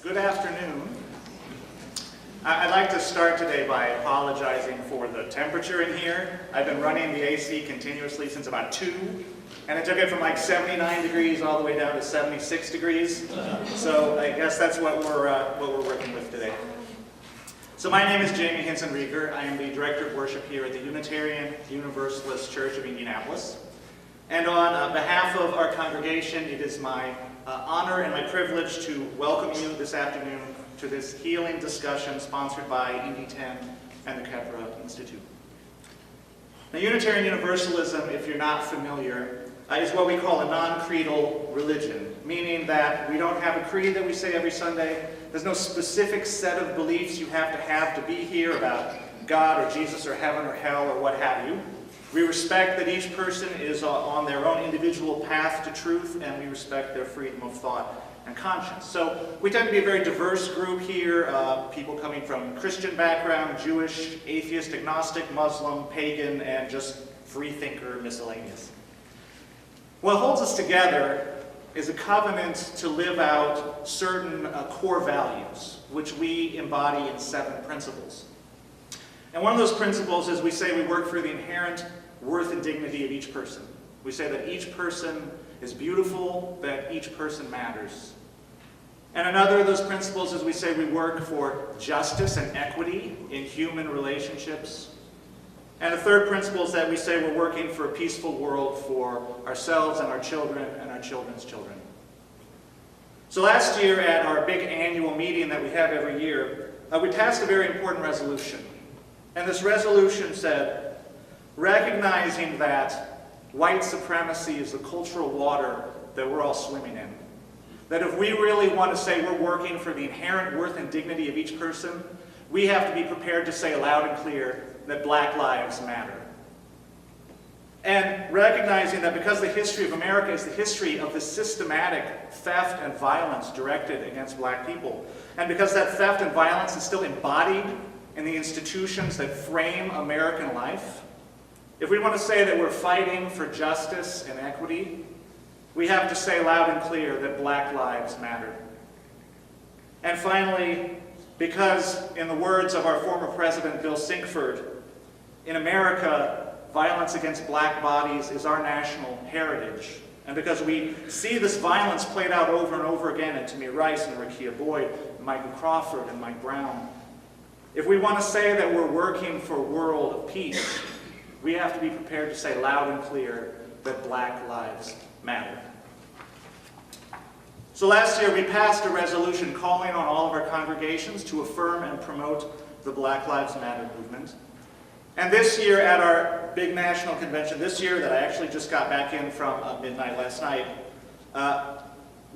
Good afternoon. I'd like to start today by apologizing for the temperature in here. I've been running the AC continuously since about 2, and it took it from like 79 degrees all the way down to 76 degrees. So I guess that's what we're working with today. So my name is Jamie Hinson-Rieger. I am the Director of Worship here at the Unitarian Universalist Church of Indianapolis. And on behalf of our congregation, it is my honor and my privilege to welcome you this afternoon to this healing discussion sponsored by Indy10 and the Kheprw Institute. Now, Unitarian Universalism, if you're not familiar, is what we call a non-creedal religion, meaning that we don't have a creed that we say every Sunday. There's no specific set of beliefs you have to be here about God or Jesus or heaven or hell or what have you. We respect that each person is on their own individual path to truth, and we respect their freedom of thought and conscience. So we tend to be a very diverse group here, people coming from Christian background, Jewish, atheist, agnostic, Muslim, pagan, and just free thinker, miscellaneous. What holds us together is a covenant to live out certain core values, which we embody in 7 principles. And one of those principles is we say we work for the inherent worth and dignity of each person. We say that each person is beautiful, that each person matters. And another of those principles is we say we work for justice and equity in human relationships. And the third principle is that we say we're working for a peaceful world for ourselves and our children and our children's children. So last year at our big annual meeting that we have every year, we passed a very important resolution. And this resolution said, recognizing that white supremacy is the cultural water that we're all swimming in, that if we really want to say we're working for the inherent worth and dignity of each person, we have to be prepared to say loud and clear that Black lives matter. And recognizing that because the history of America is the history of the systematic theft and violence directed against Black people, and because that theft and violence is still embodied in the institutions that frame American life, if we want to say that we're fighting for justice and equity, we have to say loud and clear that Black lives matter. And finally, because in the words of our former president, Bill Sinkford, in America, violence against Black bodies is our national heritage. And because we see this violence played out over and over again in Tamir Rice and Rakia Boyd, and Michael Crawford and Mike Brown, if we want to say that we're working for a world of peace, we have to be prepared to say loud and clear that Black lives matter. So last year we passed a resolution calling on all of our congregations to affirm and promote the Black Lives Matter movement. And this year at our big national convention this year that I actually just got back in from midnight last night,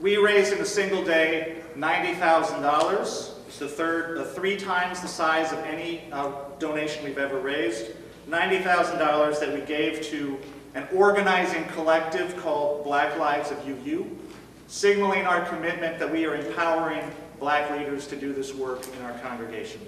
we raised in a single day $90,000. It's the 3 times the size of any donation we've ever raised. $90,000 that we gave to an organizing collective called Black Lives of UU, signaling our commitment that we are empowering Black leaders to do this work in our congregation.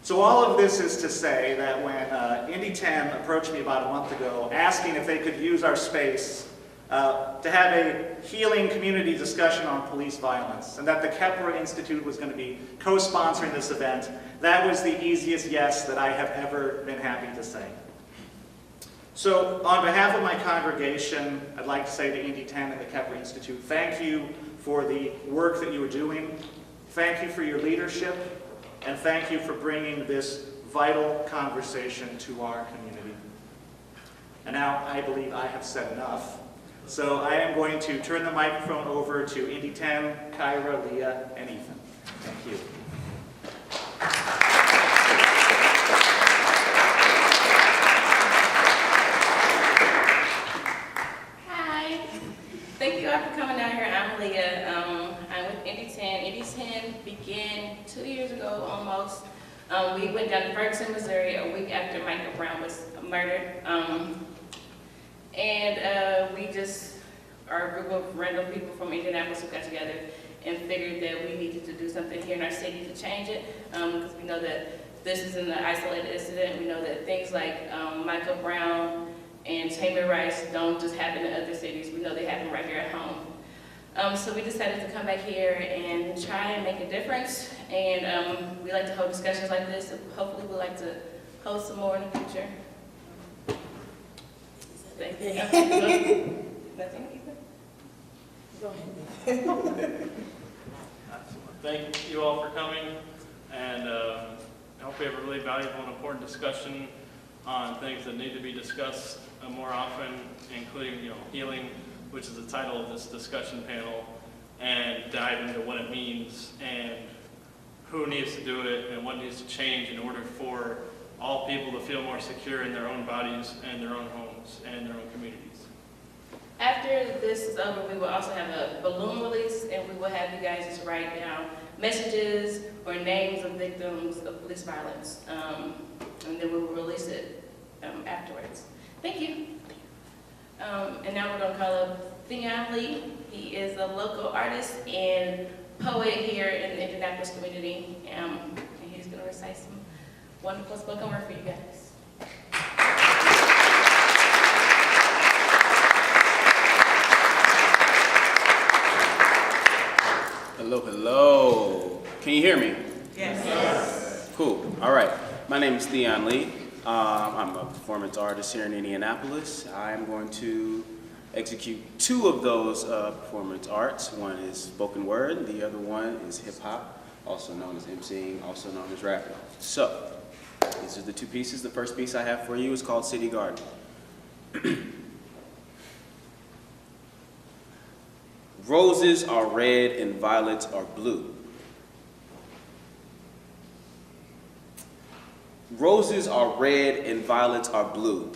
So all of this is to say that when Indy10 approached me about a month ago asking if they could use our space to have a healing community discussion on police violence, and that the Kheprw Institute was going to be co-sponsoring this event, that was the easiest yes that I have ever been happy to say. So on behalf of my congregation, I'd like to say to Indy10 and the Kheprw Institute, thank you for the work that you are doing, thank you for your leadership, and thank you for bringing this vital conversation to our community. And now I believe I have said enough. So I am going to turn the microphone over to Indy10, Kyra, Leah, and Ethan. Thank you. Hi. Thank you all for coming down here. I'm Leah. I'm with Indy10. Indy10 began 2 years ago almost. We went down to Ferguson, Missouri a week after Michael Brown was murdered. We just are a group of random people from Indianapolis who got together and figured that we needed to do something here in our city to change it, because we know that this isn't an isolated incident. We know that things like Michael Brown and Tamir Rice don't just happen in other cities. We know they happen right here at home. So we decided to come back here and try and make a difference. And we like to hold discussions like this. Hopefully we'd like to host some more in the future. Thank you. Nothing? Go ahead. Thank you all for coming, and I hope we have a really valuable and important discussion on things that need to be discussed more often, including healing, which is the title of this discussion panel, and dive into what it means and who needs to do it and what needs to change in order for all people to feel more secure in their own bodies and their own homes and their own communities. After this is over, we will also have a balloon release, and we will have you guys just write down messages or names of victims of police violence, and then we will release it afterwards. Thank you. And now we're going to call up Theon Lee. He is a local artist and poet here in the Indianapolis community, and he's going to recite some wonderful spoken word for you guys. Hello, hello. Can you hear me? Yes. Cool. All right. My name is Theon Lee. I'm a performance artist here in Indianapolis. I'm going to execute two of those performance arts. One is spoken word. The other one is hip hop, also known as emceeing, also known as rapping. So, these are the two pieces. The first piece I have for you is called City Garden. Roses are red and violets are blue. Roses are red and violets are blue.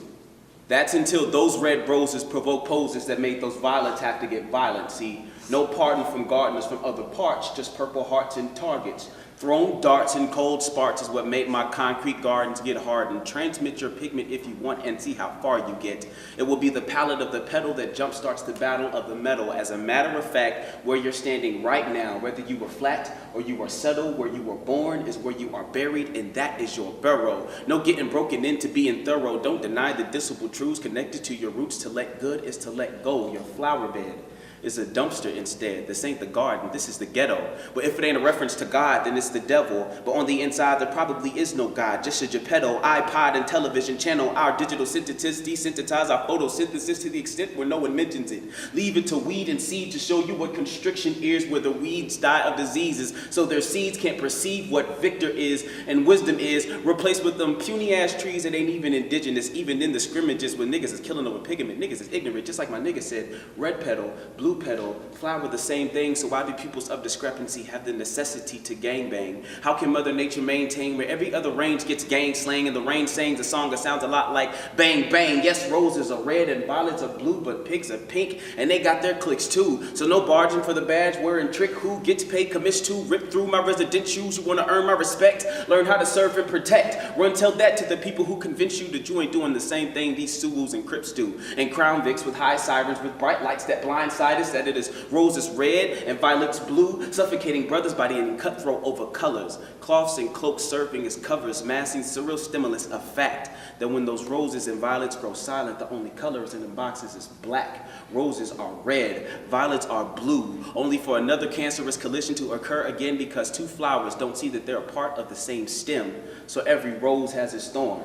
That's until those red roses provoke poses that made those violets have to get violent. See, no pardon from gardeners from other parts, just purple hearts and targets. Thrown darts and cold sparks is what made my concrete gardens get hardened. Transmit your pigment if you want and see how far you get. It will be the palette of the petal that jumpstarts the battle of the metal. As a matter of fact, where you're standing right now, whether you were flat or you are settled, where you were born is where you are buried, and that is your burrow. No getting broken into being thorough. Don't deny the disciple truths connected to your roots. To let good is to let go. Your flower bed is a dumpster instead. This ain't the garden, this is the ghetto. But if it ain't a reference to God, then it's the devil. But on the inside, there probably is no God, just a Geppetto, iPod, and television channel. Our digital synthetists desensitize our photosynthesis to the extent where no one mentions it. Leave it to weed and seed to show you what constriction is, where the weeds die of diseases, so their seeds can't perceive what victor is and wisdom is, replaced with them puny-ass trees that ain't even indigenous. Even in the scrimmages when niggas is killing over pigment, niggas is ignorant, just like my nigga said, red petal, blue petal, flower the same thing, so why do peoples of discrepancy have the necessity to gangbang? How can Mother Nature maintain where every other range gets gang slang and the rain sings a song that sounds a lot like bang bang? Yes, roses are red and violets are blue, but pigs are pink and they got their clicks too. So no barging for the badge, wearing trick, who gets paid commish to, rip through my resident shoes, you wanna earn my respect, learn how to serve and protect, run tell that to the people who convince you that you ain't doing the same thing these Suwus and Crips do, and Crown Vics with high sirens with bright lights that blindside us, that it is roses red and violets blue, suffocating brothers by the end cutthroat over colors, cloths and cloaks serving as covers, massing surreal stimulus of fact that when those roses and violets grow silent, the only colors in the boxes is black. Roses are red, violets are blue, only for another cancerous collision to occur again, because two flowers don't see that they're a part of the same stem. So every rose has its thorn.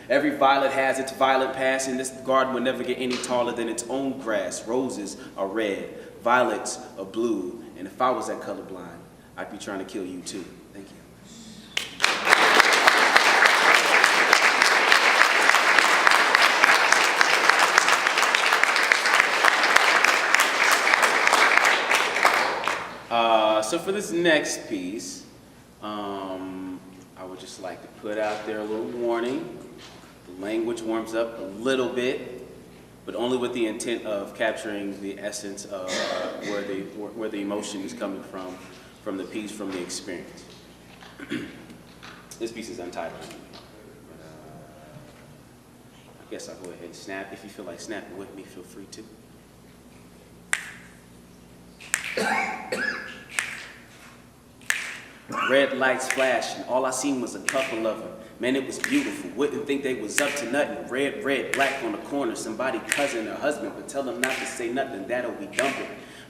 Every violet has its violent past, and this garden will never get any taller than its own grass. Roses are red, violets are blue, and if I was that colorblind, I'd be trying to kill you too. Thank you. So for this next piece, I would just like to put out there a little warning. The language warms up a little bit, but only with the intent of capturing the essence of where the emotion is coming from the piece, from the experience. This piece is untitled. I guess I'll go ahead and snap. If you feel like snapping with me, feel free to. Red lights flashing, all I seen was a couple of them. Man, it was beautiful. Wouldn't think they was up to nothing. Red, red, black on the corner. Somebody cousin or husband, but tell them not to say nothing. That'll be dumping.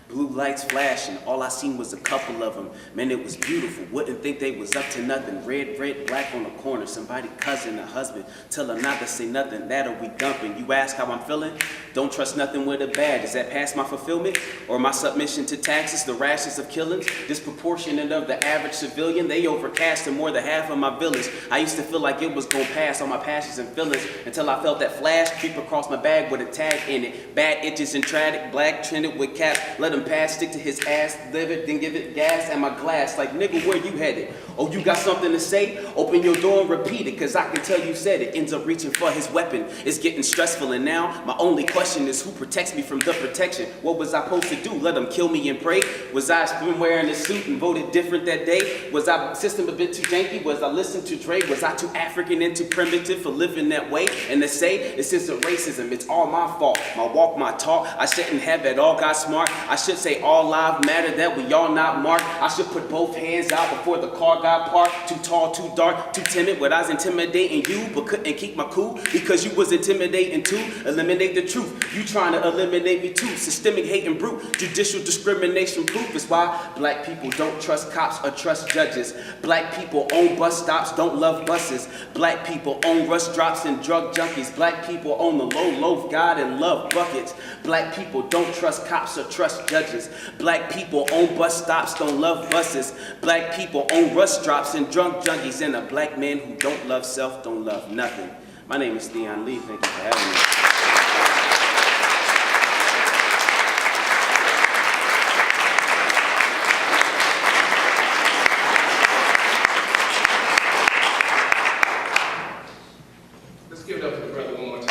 Blue lights flashing, all I seen was a couple of them. Man, it was beautiful, wouldn't think they was up to nothing. Red, red, black on the corner, somebody cousin or husband. Tell them not to say nothing, that'll be dumping. You ask how I'm feeling? Don't trust nothing with a bad. Is that past my fulfillment? Or my submission to taxes, the rashes of killings? Disproportionate of the average civilian, they overcasting more than half of my village. I used to feel like it was gonna pass on my passions and feelings until I felt that flash creep across my bag with a tag in it. Bad itches and tragic, black trended with caps. Let him pass, stick to his ass, live it, then give it gas and my glass. Like, nigga, where you headed? Oh, you got something to say? Open your door and repeat it, cause I can tell you said it. Ends up reaching for his weapon. It's getting stressful, and now my only question is who protects me from the protection? What was I supposed to do? Let them kill me and pray? Was I been wearing a suit and voted different that day? Was I system a bit too janky? Was I listening to Dre? Was I too African and too primitive for living that way? And to say this isn't racism, it's all my fault. My walk, my talk, I shouldn't have at all got smart. I should say all lives matter, that we all not marked. I should put both hands out before the car got parked. Too tall, too dark, too timid. But I was intimidating you, but couldn't keep my cool because you was intimidating too. Eliminate the truth. You trying to eliminate me too. Systemic hate and brute. Judicial discrimination proof is why black people don't trust cops or trust judges. Black people own bus stops, don't love buses. Black people own rush drops and drug junkies. Black people own the low loaf God and love buckets. Black people don't trust cops or trust judges. Black people own bus stops, don't love buses. Black people own rush drops and drunk junkies. And a black man who don't love self, don't love nothing. My name is Theon Lee. Thank you for having me. Let's give it up to the brother one more time.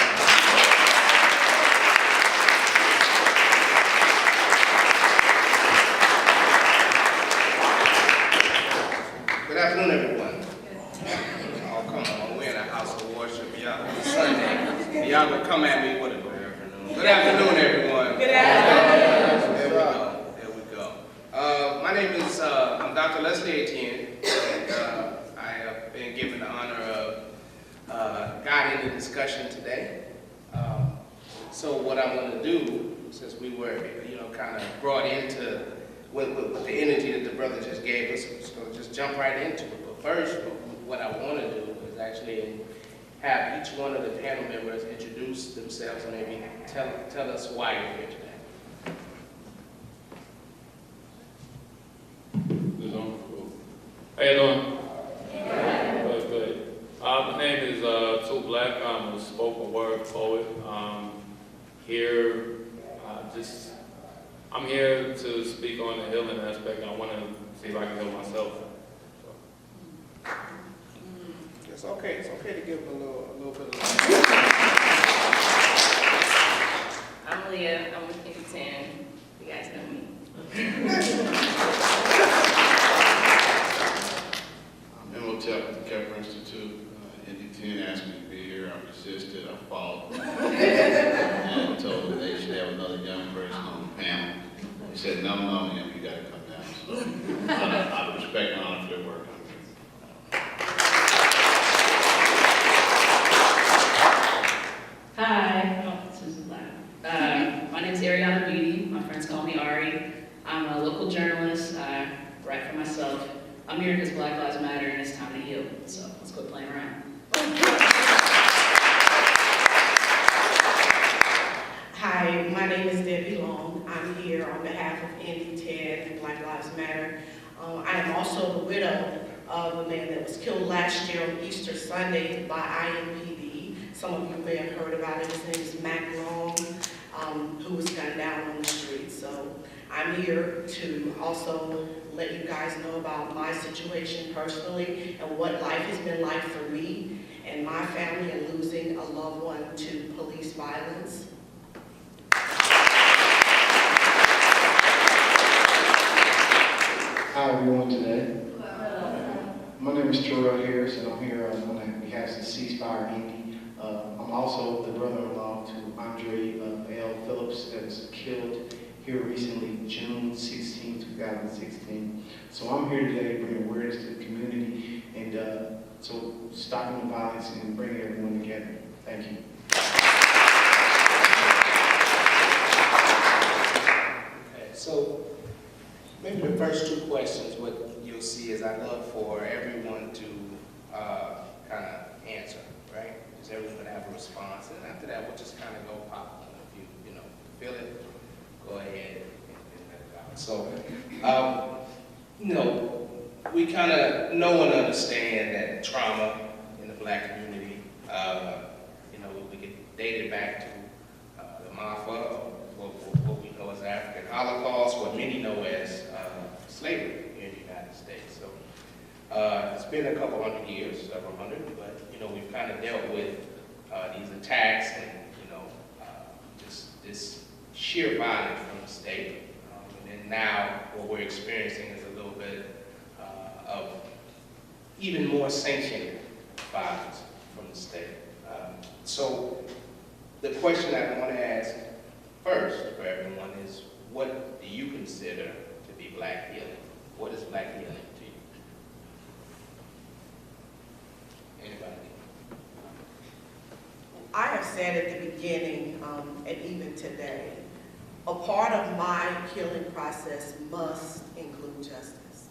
Good afternoon, everyone. Oh, come on, we're in a house of worship. Y'all, it's Sunday. Y'all gonna come at me with a good afternoon. Good afternoon, everyone. Good afternoon. There we go. There we go. My name is I'm Dr. Leslie Etienne, and I have been given the honor of guiding the discussion today. So what I want to do, since we were, kind of brought into with the energy that the brother just gave us, so just jump right into it. But first, what I want to do is actually have each one of the panel members introduce themselves and maybe tell us why you're here today. How you doing? Good. My name is Too Black. I'm a spoken word poet. I'm here to speak on the healing aspect. I want to see if I can heal myself. It's okay to give them a little bit of I'm Leah, I'm with Indy10. You guys know me. I'm Imhotep at the Kheprw Institute. Indy10 asked me to be here. I resisted. I fought. And told them they should have another young person on the panel. He said, no, you got to come down. So out of respect and honor for their work, I'm here. Hi, this is loud. My name is Ariana Beedie. My friends call me Ari. I'm a local journalist. I write for myself. I'm here because Black Lives Matter and it's time to heal. So let's quit playing around. Hi, my name is Debbie Long. I'm here on behalf of Indy10 and Black Lives Matter. I am also the widow of a man that was killed last year on Easter Sunday by IMPD. Some of you may have heard about it. His name is Mac Long, who was gunned down on the street. So I'm here to also let you guys know about my situation personally and what life has been like for me and my family and losing a loved one to police violence. How are you doing today? My name is Terrell Harris, and I'm here on behalf of the Ceasefire Indy. I'm also the brother-in-law to Andre L. Phillips that was killed here recently, June 16, 2016. So I'm here today to bring awareness to the community and So stopping the violence and bringing everyone together. Thank you. Okay, so maybe the first two questions, what you'll see is I'd love for everyone to kind of answer, right? Just everyone going to have a response, and after that, we'll just kind of go pop. If you feel it, go ahead and let it out. So, we kind of know and understand that trauma in the Black community, we could date it back to the Mafa, what we know as African Holocaust, what many know as slavery in the United States. So it's been a couple hundred years, several hundred, but we've kind of dealt with these attacks and just this sheer violence from the state. And then now what we're experiencing is a little bit of even more sanctioned violence from the state. So the question that I want to ask first for everyone is, what do you consider to be Black healing? What is Black healing to you? Anybody? I have said at the beginning, and even today, a part of my healing process must include justice.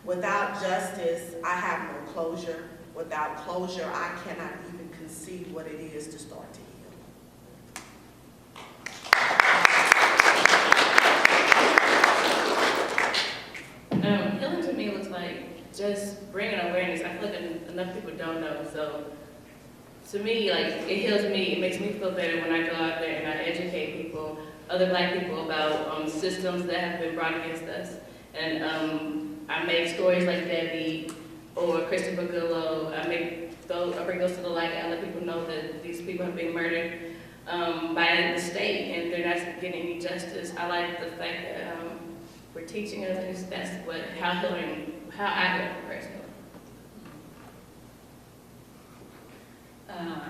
Without justice, I have no closure. Without closure, I cannot even conceive what it is to start to heal. Healing to me looks like just bringing awareness. I feel like enough people don't know. So to me, like, it heals me. It makes me feel better when I go out there and I educate people, other Black people, about systems that have been brought against us. And I make stories like Debbie or Christopher Goodlow. I bring those to the light and let people know that these people have been murdered by the state and they're not getting any justice. I like the fact that we're teaching others. That's how I heal personally.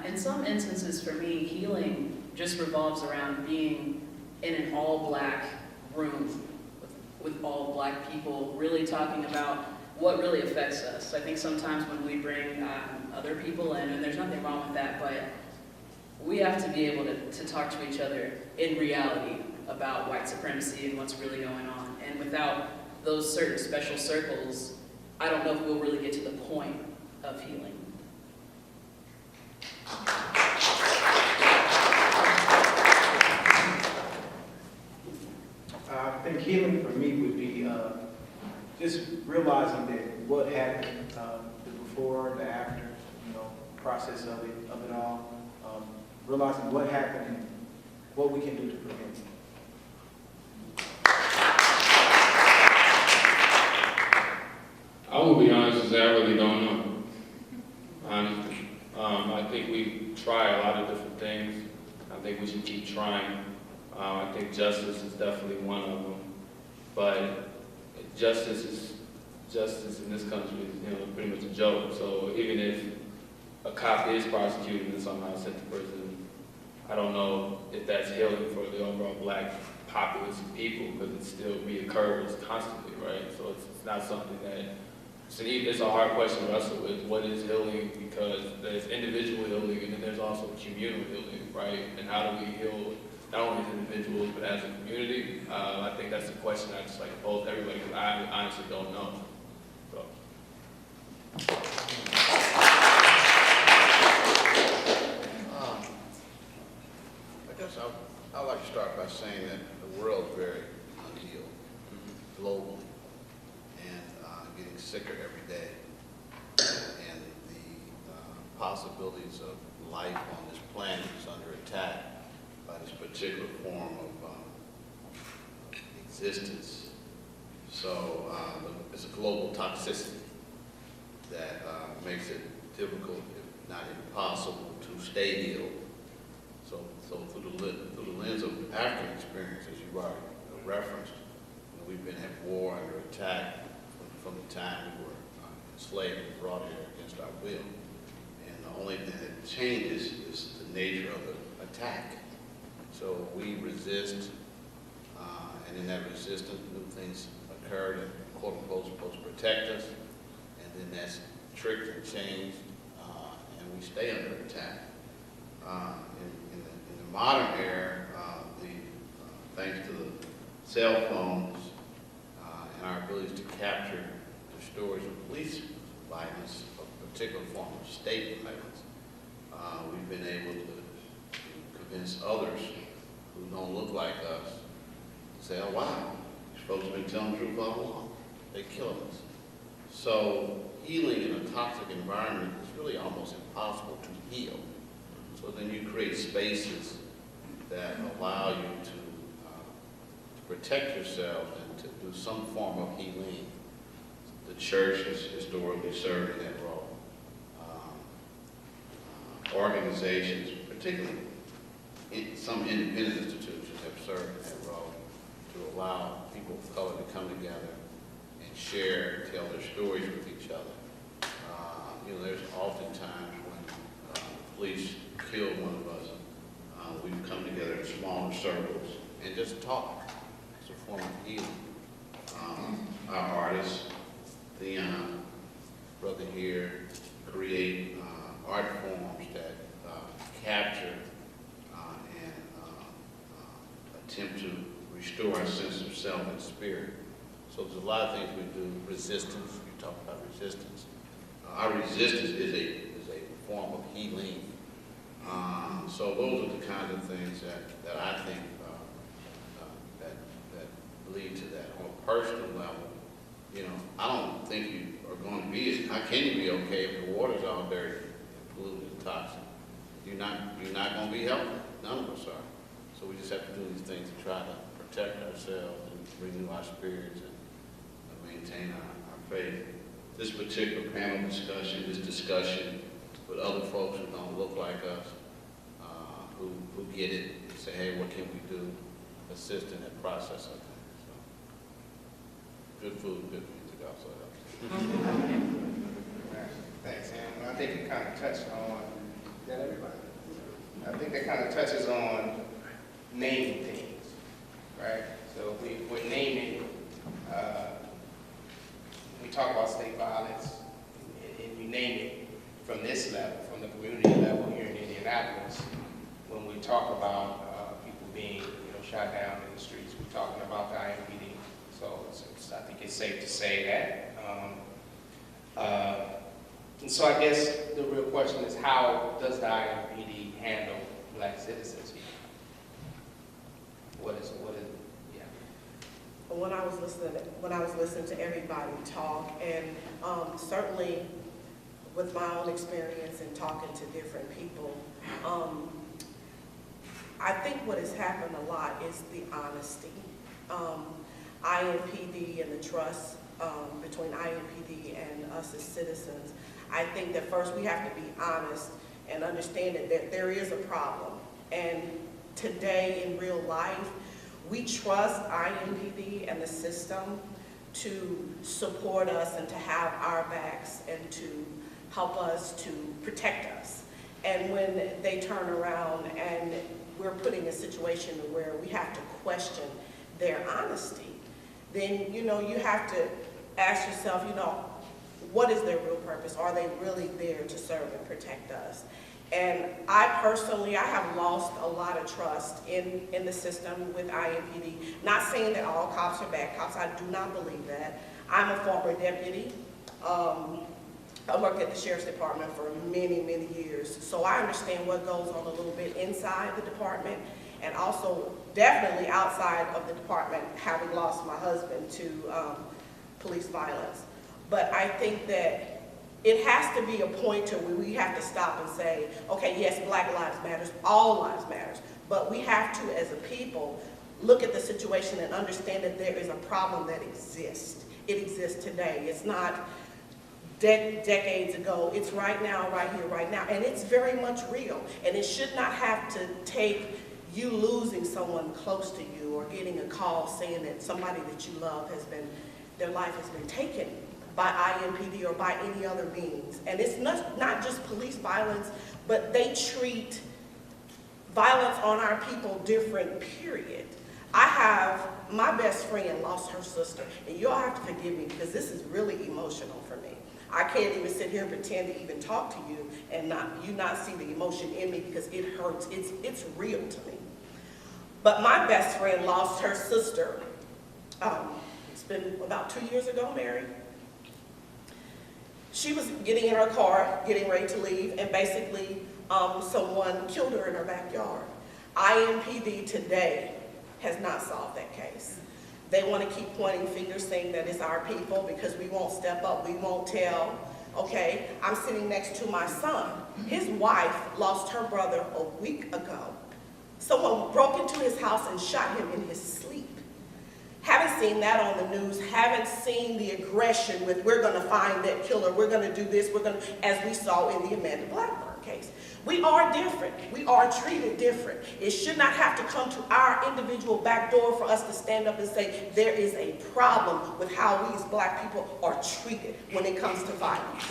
In some instances for me, healing just revolves around being in an all-Black room with all Black people, really talking about what really affects us. I think sometimes when we bring other people in, and there's nothing wrong with that, but we have to be able to talk to each other in reality about white supremacy and what's really going on. And without those certain special circles, I don't know if we'll really get to the point of healing. I think healing for me would be just realizing that what happened, the before, the after, process of it all. Realizing what happened and what we can do to prevent it. I will be honest and say I really don't know. Honestly. I think we try a lot of different things. I think we should keep trying. I think justice is definitely one of them. But justice in this country is pretty much a joke. So even if a cop is prosecuted and somehow sent to prison, I don't know if that's healing for the overall Black populace of people, because it still reoccurs constantly, right? So it's not something that, it's a hard question to wrestle with. What is healing? Because there's individual healing and then there's also communal healing, right? And how do we heal not only as individuals but as a community? I think that's the question I just like to pose to everybody, because I honestly don't know. So. I guess I'd like to start by saying that the world is very unhealed globally and getting sicker every day. And the possibilities of life on this planet is under attack by this particular form of existence. So it's a global toxicity that makes it difficult, if not impossible, to stay healed. So through the lens of African experience, as you already referenced, we've been at war, under attack from the time we were enslaved and brought here against our will. And the only thing that changes is the nature of the attack. So we resist, and in that resistance, new things occur that quote unquote supposed to protect us, and then that's tricked and changed, and we stay under attack. In the modern era, thanks to the cell phones and our ability to capture the stories of police violence, a particular form of state violence, we've been able to convince others who don't look like us to say, oh wow, these folks have been telling the truth all along. They're killing us. So healing in a toxic environment is really almost impossible to heal. So then you create spaces that allow you to protect yourself and to do some form of healing. The church has historically served in that role. Organizations, particularly some independent institutions, have served in that role to allow people of color to come together and share, tell their stories with each other. There's often times when police kill one of us, we've come together in smaller circles and just talk. It's a form of healing. Our artists, Theon, brother here, create art forms that capture and attempt to restore our sense of self and spirit. So there's a lot of things we do. Resistance, you talk about resistance. Our resistance is a form of healing. So those are the kinds of things that I think that lead to that. On a personal level, I don't think you are going to be, how can you be okay if the water's all dirty and polluted and toxic? You're not going to be healthy. None of us are. So we just have to do these things to try to protect ourselves and renew our spirits and maintain our faith. This particular panel discussion, this discussion with other folks who don't look like us, who get it, say, hey, what can we do? Assist in that process of things. So, good food, good music also helps. Thanks, Sam. I think it kind of touched on, that everybody? I think that kind of touches on naming things, right? So we're naming, we talk about state violence, and we name it from this level, from the community level here in Indianapolis. When we talk about people being shot down in the streets, we're talking about the IMPD. So I think it's safe to say that. And so I guess the real question is, how does the IMPD handle Black citizens here? What is yeah. When I was listening to everybody talk, and certainly with my own experience in talking to different people, I think what has happened a lot is the honesty. IMPD and the trust between IMPD and us as citizens. I think that first we have to be honest and understand that there is a problem. And today in real life, we trust IMPD and the system to support us and to have our backs and to help us to protect us. And when they turn around and we're put in a situation where we have to question their honesty, then you have to ask yourself, what is their real purpose? Are they really there to serve and protect us? And I personally have lost a lot of trust in the system with IMPD. Not saying that all cops are bad cops. I do not believe that. I'm a former deputy. I worked at the Sheriff's Department for many, many years. So I understand what goes on a little bit inside the department, and also definitely outside of the department, having lost my husband to police violence. But I think that it has to be a point to where we have to stop and say, okay, yes, Black lives matter, all lives matter, but we have to, as a people, look at the situation and understand that there is a problem that exists. It exists today. It's not decades ago. It's right now, right here, right now, and it's very much real. And it should not have to take you losing someone close to you or getting a call saying that somebody that you love their life has been taken by IMPD or by any other means. And it's not just police violence, but they treat violence on our people different, period. My best friend lost her sister, and you all have to forgive me because this is really emotional for me. I can't even sit here and pretend to even talk to you and not see the emotion in me because it hurts. It's real to me. But my best friend lost her sister. It's been about 2 years ago, Mary. She was getting in her car, getting ready to leave, and basically someone killed her in her backyard. IMPD today has not solved that case. They want to keep pointing fingers saying that it's our people because we won't step up, we won't tell. Okay, I'm sitting next to my son. His wife lost her brother a week ago. Someone broke into his house and shot him in his sleep. Haven't seen that on the news, haven't seen the aggression with we're gonna find that killer, we're gonna do this, as we saw in the Amanda Blackburn case. We are different, we are treated different. It should not have to come to our individual back door for us to stand up and say there is a problem with how we as black people are treated when it comes to violence.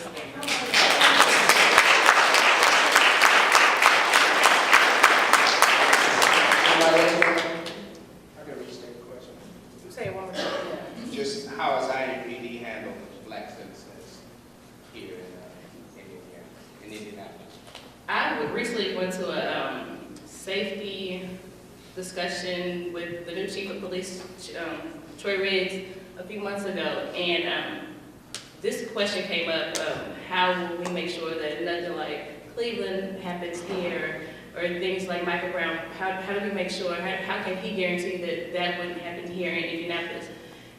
Say it one more time. Just how is IMPD handled black citizens here in Indianapolis? I recently went to a safety discussion with the new chief of police, Troy Riggs, a few months ago, and this question came up, how will we make sure that nothing like Cleveland happens here, or things like Michael Brown, how do we make sure, how can he guarantee that that wouldn't happen here in Indianapolis?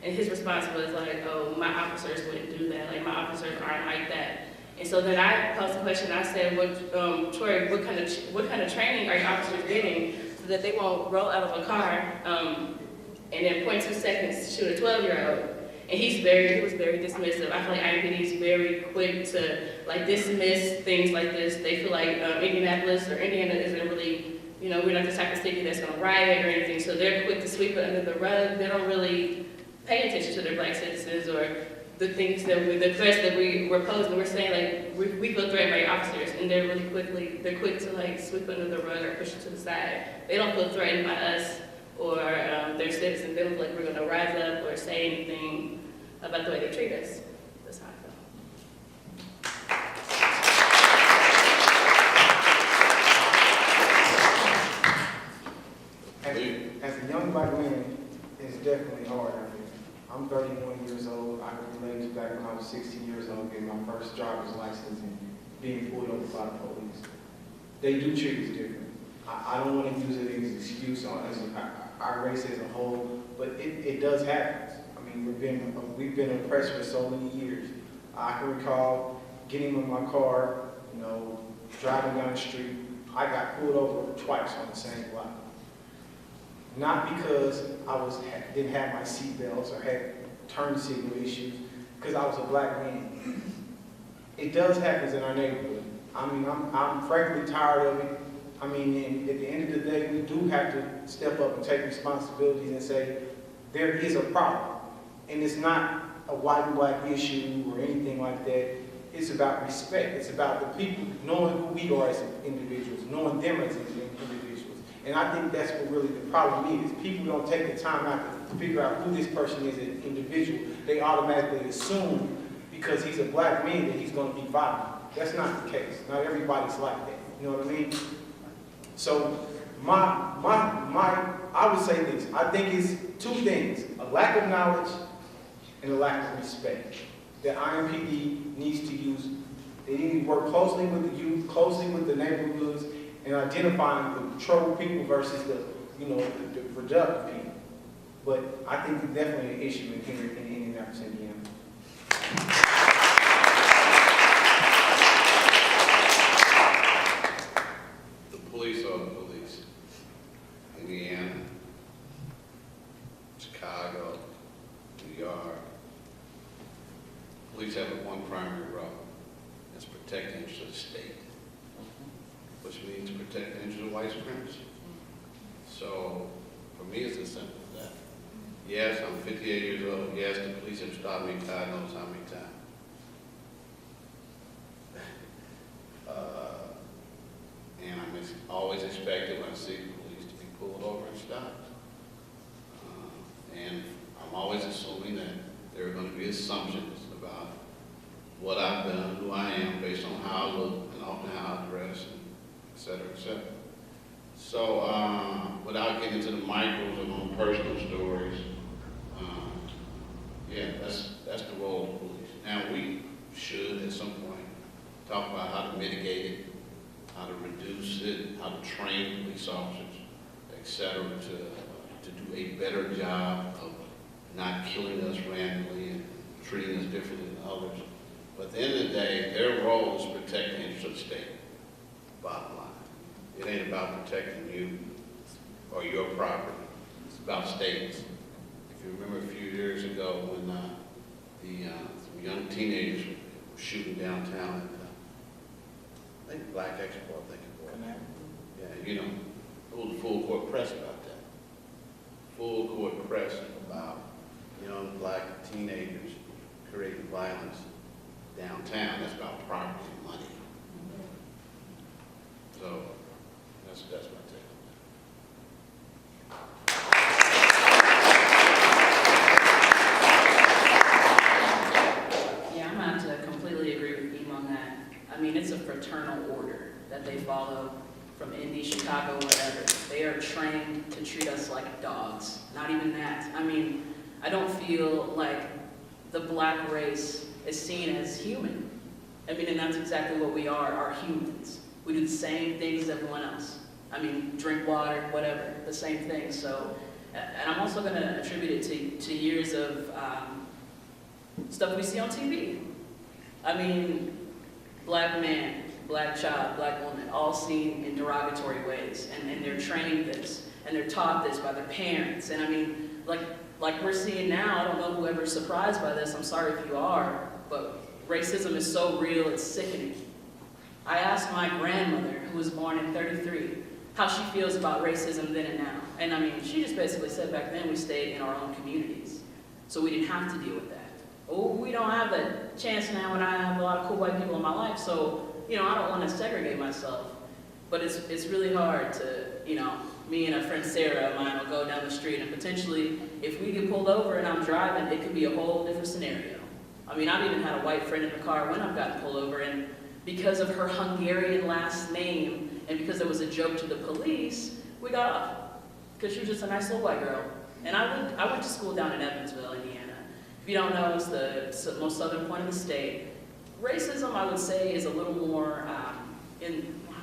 And his response was like, oh, my officers wouldn't do that, like my officers aren't like that. And so then I posed a question, I said, Troy, what kind of training are your officers getting so that they won't roll out of a car and in 0.2 seconds shoot a 12-year-old? And he was very dismissive. I feel like IMPD is very quick to like dismiss things like this. They feel like Indianapolis or Indiana isn't really, we're not the type of city that's gonna riot or anything. So they're quick to sweep it under the rug. They don't really pay attention to their black citizens or the things the threats that we're posing. We're saying like, we feel threatened by your officers, and they're quick to like sweep under the rug or push it to the side. They don't feel threatened by us or their citizens. They don't feel like we're gonna rise up or say anything about the way they treat us. That's how I feel. As a young black man, it's definitely hard out here. I'm 31 years old. I can relate to back when I was 16 years old, getting my first driver's license and being pulled over by the police. They do treat us different. I don't want to use it as an excuse on our race as a whole, but it does happen. I mean, we've been oppressed for so many years. I can recall getting in my car, driving down the street. I got pulled over twice on the same block. Not because I didn't have my seatbelts or had turn signal issues, because I was a black man. It does happen in our neighborhood. I mean, I'm frankly tired of it. I mean, at the end of the day, we do have to step up and take responsibilities and say, there is a problem. And it's not a white and black issue or anything like that. It's about respect. It's about the people knowing who we are as individuals, knowing them as individuals. And I think that's what really the problem is. People don't take the time out to figure out who this person is as an individual. They automatically assume because he's a black man that he's going to be violent. That's not the case. Not everybody's like that. You know what I mean? So I would say this. I think it's two things: a lack of knowledge and a lack of respect that IMPD needs to use. They need to work closely with the youth, closely with the neighborhoods, and identifying the troubled people versus the productive people. But I think it's definitely an issue in here in Indianapolis, Indiana. The police are the police. Indiana, Chicago, New York. Police have one primary role. It's protect the interests of the state, which means protect the interests of white supremacy. So, for me, it's as simple as that. Yes, I'm 58 years old. Yes, the police have stopped me God knows how many times. And I'm always expected when I see the police to be pulled over and stopped. And I'm always assuming that there are going to be assumptions about what I've done, who I am, based on how I look and often how I dress, and et cetera, et cetera. So, without getting into the micros of my own personal stories, yeah, that's the role of the police. Now, we should, at some point, talk about how to mitigate it, how to reduce it, how to train police officers, et cetera, to do a better job of not killing us randomly and treating us differently than others. But at the end of the day, their role is to protect the interests of the state, bottom line. It ain't about protecting you or your property. It's about states. If you remember a few years ago when some young teenagers were shooting downtown at, I think Black Expo, I think it was. Yeah, you know, it was full court press about that. Full court press about young black teenagers creating violence downtown. That's about property and money. So that's my take on Yeah, I'm going to have to completely agree with Im on that. I mean, it's a fraternal order that they follow from Indy, Chicago, whatever. They are trained to treat us like dogs. Not even that. I mean, I don't feel like the black race is seen as human. I mean, and that's exactly what we are humans. We do the same things as everyone else. I mean, drink water, whatever, the same thing. So, and I'm also going to attribute it to years of stuff we see on TV. I mean, black man, black child, black woman, all seen in derogatory ways. And they're trained this, and they're taught this by their parents. And I mean, like we're seeing now, I don't know whoever's surprised by this, I'm sorry if you are, but racism is so real, it's sickening. I asked my grandmother, who was born in '33, how she feels about racism then and now. And I mean, she just basically said back then we stayed in our own communities, so we didn't have to deal with that. Oh, we don't have that chance now when I have a lot of cool white people in my life, so, you know, I don't want to segregate myself. But it's really hard to, you know, me and a friend Sarah of mine will go down the street and potentially, if we get pulled over and I'm driving, it could be a whole different scenario. I mean, I've even had a white friend in the car when I've gotten pulled over, and because of her Hungarian last name and because there was a joke to the police, we got off. Because she was just a nice little white girl. And I went to school down in Evansville, Indiana. If you don't know, it's the most southern point of the state. Racism, I would say, is a little more I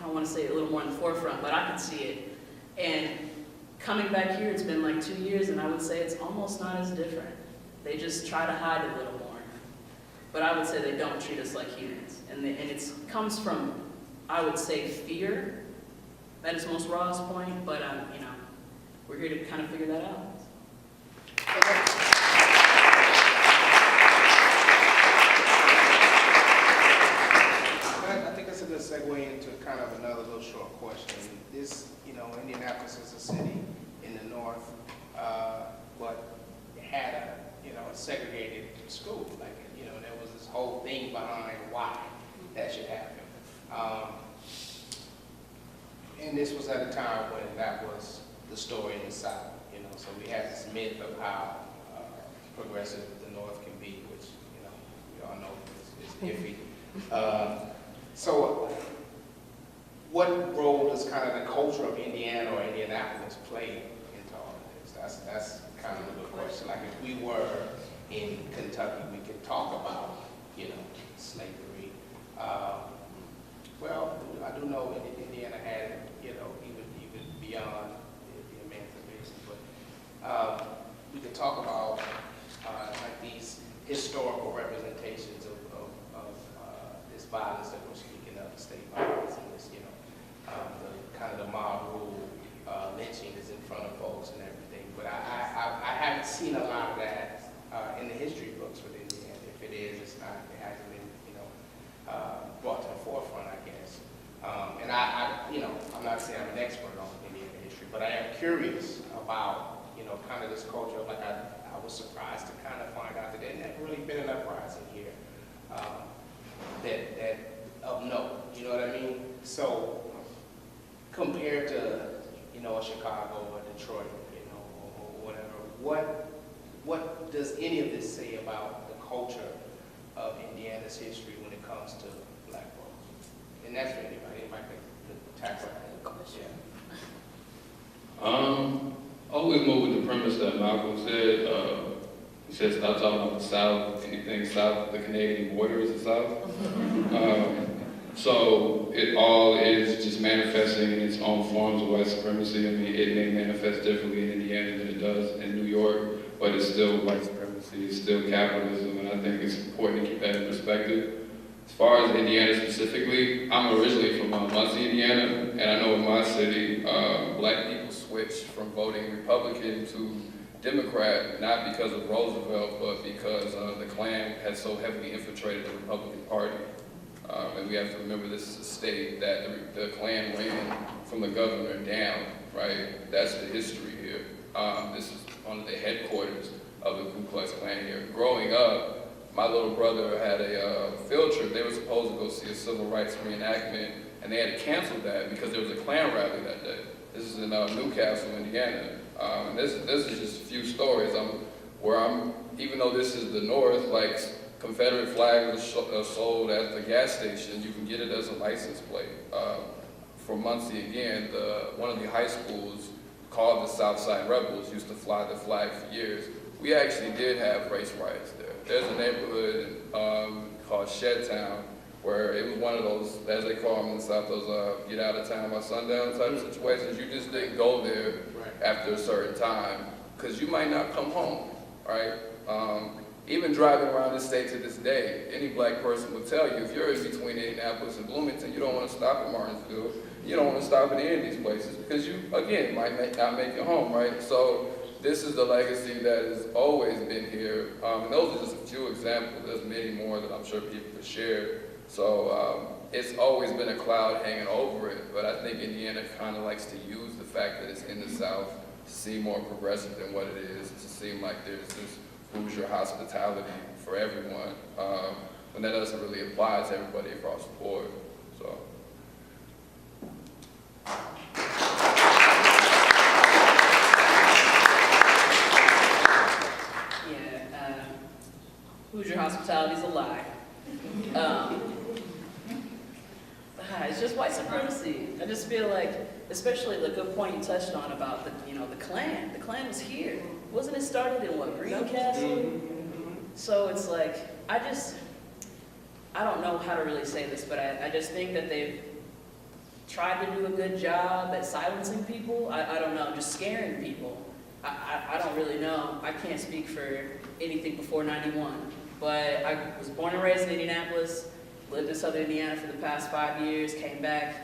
don't want to say a little more in the forefront, but I can see it. And coming back here, it's been like 2 years, and I would say it's almost not as different. They just try to hide a little more. But I would say they don't treat us like humans. And it comes from, I would say, fear at its most rawest point, but you know, we're here to kind of figure that out. I think that's a good segue into kind of another little short question. This, you know, Indianapolis is a city in the north, but had a, you know, a segregated school. Like, you know, there was this whole thing behind why that should happen. And this was at a time when that was the story in the South, you know. So we had this myth of how progressive the North can be, which, you know, we all know is iffy. So what role does kind of the culture of Indiana or Indianapolis play into all of this? That's kind of a good question. Like if we were in Kentucky, we could talk about, you know, slavery. Well, I do know Indiana had, you know, even beyond the emancipation, but we could talk about like these historical representations of this violence that we're speaking of, state violence, and this, you know, the kind of the mob rule lynching is in front of folks and everything. But I haven't seen a lot of that in the history books with Indiana. If it is, it's not. It hasn't been, you know, brought to the forefront, I guess. And you know, I'm not saying I'm an expert on Indiana history, but I am curious about, you know, kind of this culture. Like I was surprised to kind of find out that there never really been an uprising here that of note. You know what I mean? So compared to, you know, a Chicago or Detroit, you know, or whatever, what does any of this say about the culture of Indiana's history when it comes to black folks. And that's for anybody can tackle that. Always move with the premise that Malcolm said. He said, stop talking about the South. Anything south of the Canadian border is the South. So it all is just manifesting in its own forms of white supremacy. I mean, it may manifest differently in Indiana than it does in New York, but it's still white supremacy, it's still capitalism, and I think it's important to keep that in perspective. As far as Indiana specifically, I'm originally from Muncie, Indiana, and I know in my city, black people switched from voting Republican to Democrat, not because of Roosevelt, but because the Klan had so heavily infiltrated the Republican Party. And we have to remember this is a state that the Klan ran from the governor down, right? That's the history here. This is one of the headquarters of the Ku Klux Klan here. Growing up, my little brother had a field trip. They were supposed to go see a civil rights reenactment, and they had to cancel that because there was a Klan rally that day. This is in Newcastle, Indiana. And this is just a few stories. Even though this is the North, like Confederate flag was sold at the gas station. You can get it as a license plate. For Muncie, again, one of the high schools called the Southside Rebels used to fly the flag for years. We actually did have race riots there. There's a neighborhood called Shedtown where it was one of those, as they call them in the South, those get out of town by sundown type situations. You just didn't go there after a certain time because you might not come home, right? Even driving around this state to this day, any black person will tell you if you're in between Indianapolis and Bloomington, you don't want to stop at Martinsville, you don't want to stop at any of these places because you, again, might not make it home, right? So this is the legacy that has always been here. And those are just a few examples. There's many more that I'm sure people could share. So it's always been a cloud hanging over it, but I think Indiana kind of likes to use the fact that it's in the South to seem more progressive than what it is, to seem like there's this Hoosier hospitality for everyone, when that doesn't really apply to everybody across the board. So. Yeah, Hoosier hospitality is a lie. It's just white supremacy. I just feel like, especially the good point you touched on about the Klan. The Klan was here. Wasn't it started in what, Greencastle? So it's like, I don't know how to really say this, but I just think that they've tried to do a good job at silencing people. I don't know, just scaring people. I don't really know. I can't speak for anything before 91. But I was born and raised in Indianapolis, lived in Southern Indiana for the past 5 years, came back,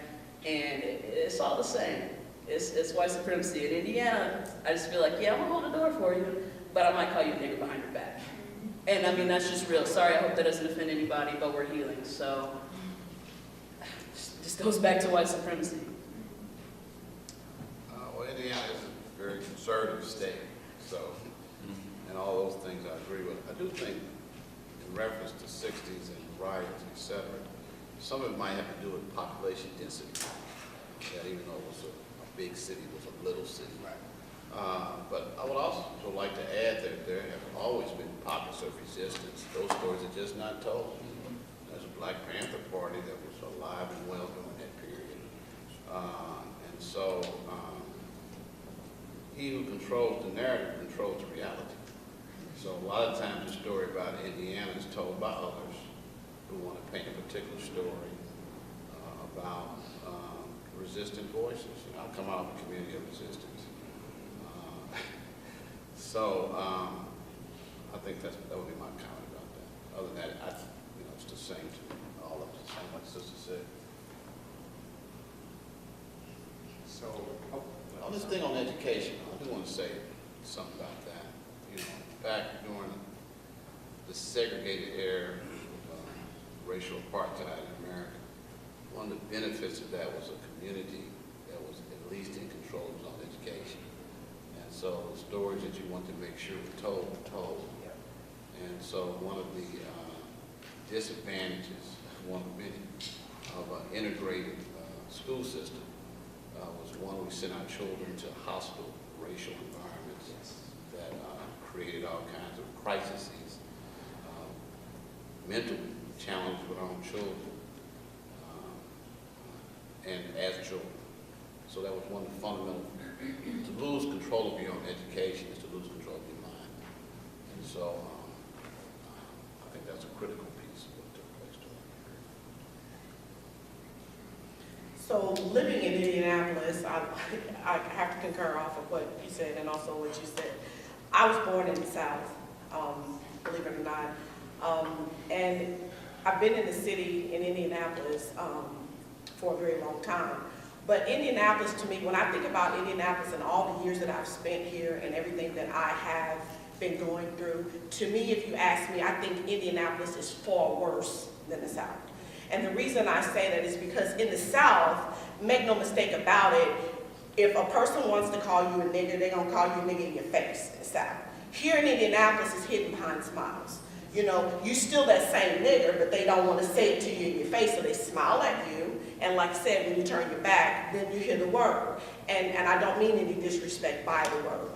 and it's all the same. It's white supremacy. In Indiana, I just feel like, yeah, I'm gonna hold the door for you, but I might call you a nigger behind your back. And I mean, that's just real. Sorry, I hope that doesn't offend anybody, but we're healing. So, just goes back to white supremacy. Well, Indiana is a very conservative state, so, and all those things I agree with. I do think, in reference to 60s and riots, etc., some of it might have to do with population density. That even though it was a big city, it was a little city. But I would also like to add that there have always been pockets of resistance. Those stories are just not told. There's a Black Panther Party that was alive and well during that period. And so he who controls the narrative controls the reality. So a lot of times the story about Indiana is told by others who want to paint a particular story about resistant voices. I come out of a community of resistance. So I think that would be my comment about that. Other than that, it's the same to all of us, the same like the sister said. So, on this thing on education, I do want to say something about that. Back during the segregated era of racial apartheid in America, one of the benefits of that was a community that was at least in control of its own education. And so the stories that you want to make sure were told. And so one of the disadvantages, one of many, of an integrated school system was one, we sent our children to hostile racial environments that created all kinds of crises. mental challenge with our own children, and as children. So that was one of the fundamental. To lose control of your own education is to lose control of your mind. And so I think that's a critical piece of what took place during. So living in Indianapolis, I have to concur off of what you said and also what you said. I was born in the South, believe it or not. And I've been in the city in Indianapolis for a very long time. But Indianapolis, to me, when I think about Indianapolis and all the years that I've spent here and everything that I have been going through, to me, if you ask me, I think Indianapolis is far worse than the South. And the reason I say that is because in the South, make no mistake about it, if a person wants to call you a nigger, they're gonna call you a nigger in your face in the South. Here in Indianapolis, it's hidden behind smiles. You know, you still that same nigger, but they don't want to say it to you in your face, so they smile at you. And like I said, when you turn your back, then you hear the word. And I don't mean any disrespect by the word.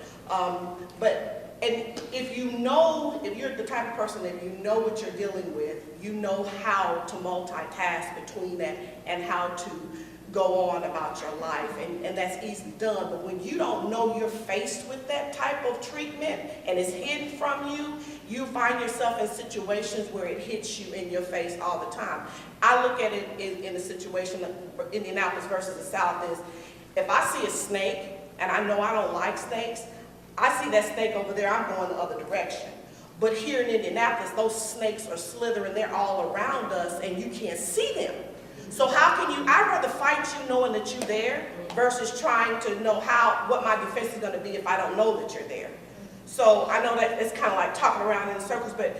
And if you know, if you're the type of person that you know what you're dealing with, you know how to multitask between that and how to go on about your life, and that's easily done. But when you don't know you're faced with that type of treatment and it's hidden from you, you find yourself in situations where it hits you in your face all the time. I look at it in the situation of Indianapolis versus the South is, if I see a snake and I know I don't like snakes, I see that snake over there, I'm going the other direction. But here in Indianapolis, those snakes are slithering, they're all around us and you can't see them. So how can you, I'd rather fight you knowing that you're there versus trying to know what my defense is going to be if I don't know that you're there. So I know that it's kind of like talking around in circles, but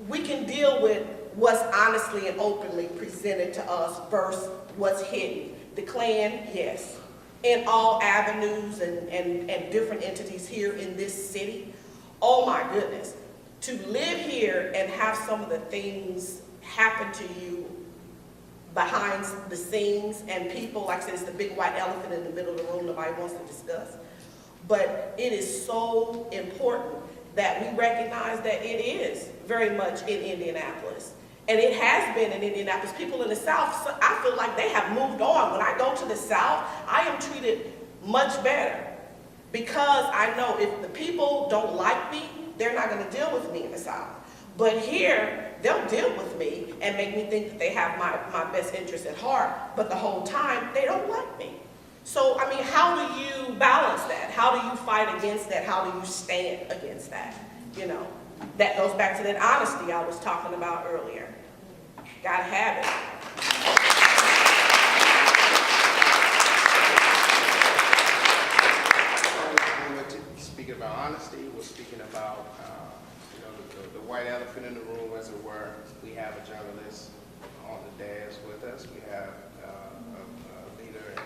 we can deal with what's honestly and openly presented to us versus what's hidden. The Klan, yes. In all avenues and different entities here in this city. Oh my goodness. To live here and have some of the things happen to you behind the scenes, and people, like I said, it's the big white elephant in the middle of the room nobody wants to discuss. But it is so important that we recognize that it is very much in Indianapolis. And it has been in Indianapolis. People in the South, I feel like they have moved on. When I go to the South, I am treated much better because I know if the people don't like me, they're not going to deal with me in the South. But here, they'll deal with me and make me think that they have my best interest at heart, but the whole time, they don't like me. So, I mean, how do you balance that? How do you fight against that? How do you stand against that? You know, that goes back to that honesty I was talking about earlier. Gotta have it. When we're speaking about honesty, we're speaking about the white elephant in the room, as it were. We have a journalist on the dais with us. We have a leader and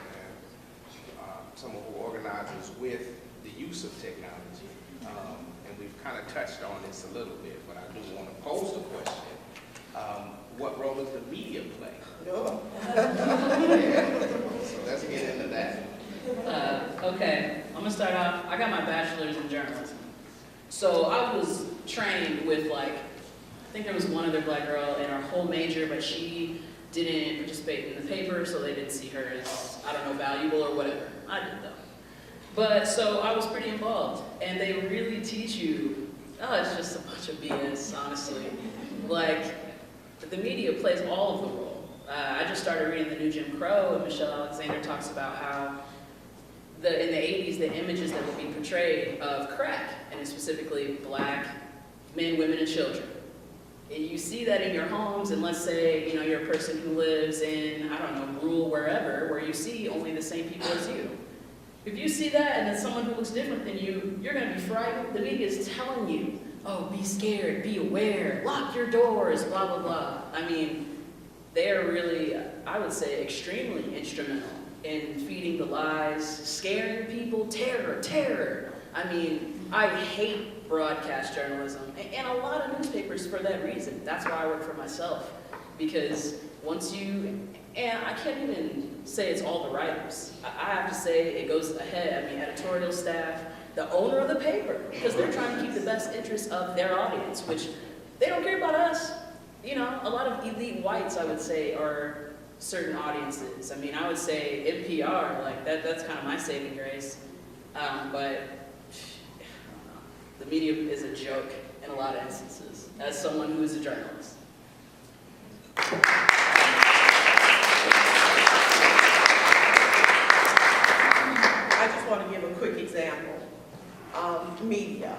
someone who organizes with the use of technology. And we've kind of touched on this a little bit, but I do want to pose the question, what role does the media play? No. So let's get into that. Okay, I'm gonna start off. I got my bachelor's in journalism. So I was trained with I think there was one other black girl in our whole major, but she didn't participate in the paper, so they didn't see her as, I don't know, valuable or whatever. I did though. But so I was pretty involved, and they really teach you, it's just a bunch of BS, honestly. The media plays all of the role. I just started reading the new Jim Crow, and Michelle Alexander talks about how in the 80s, the images that would be portrayed of crack, and specifically black men, women, and children. And you see that in your homes, and let's say, you're a person who lives in, I don't know, rural wherever, where you see only the same people as you. If you see that, and then someone who looks different than you, you're gonna be frightened. The media is telling you, oh, be scared, be aware, lock your doors, blah, blah, blah. I mean, they're really, I would say, extremely instrumental in feeding the lies, scaring people, terror. I mean, I hate broadcast journalism, and a lot of newspapers for that reason. That's why I work for myself, because and I can't even say it's all the writers. I have to say it goes ahead. I mean, editorial staff, the owner of the paper, because they're trying to keep the best interests of their audience, which they don't care about us. you know, a lot of elite whites, I would say, are certain audiences. I mean, I would say NPR, like that's kind of my saving grace. But I don't know. The media is a joke in a lot of instances, as someone who is a journalist. I just want to give a quick example. Media.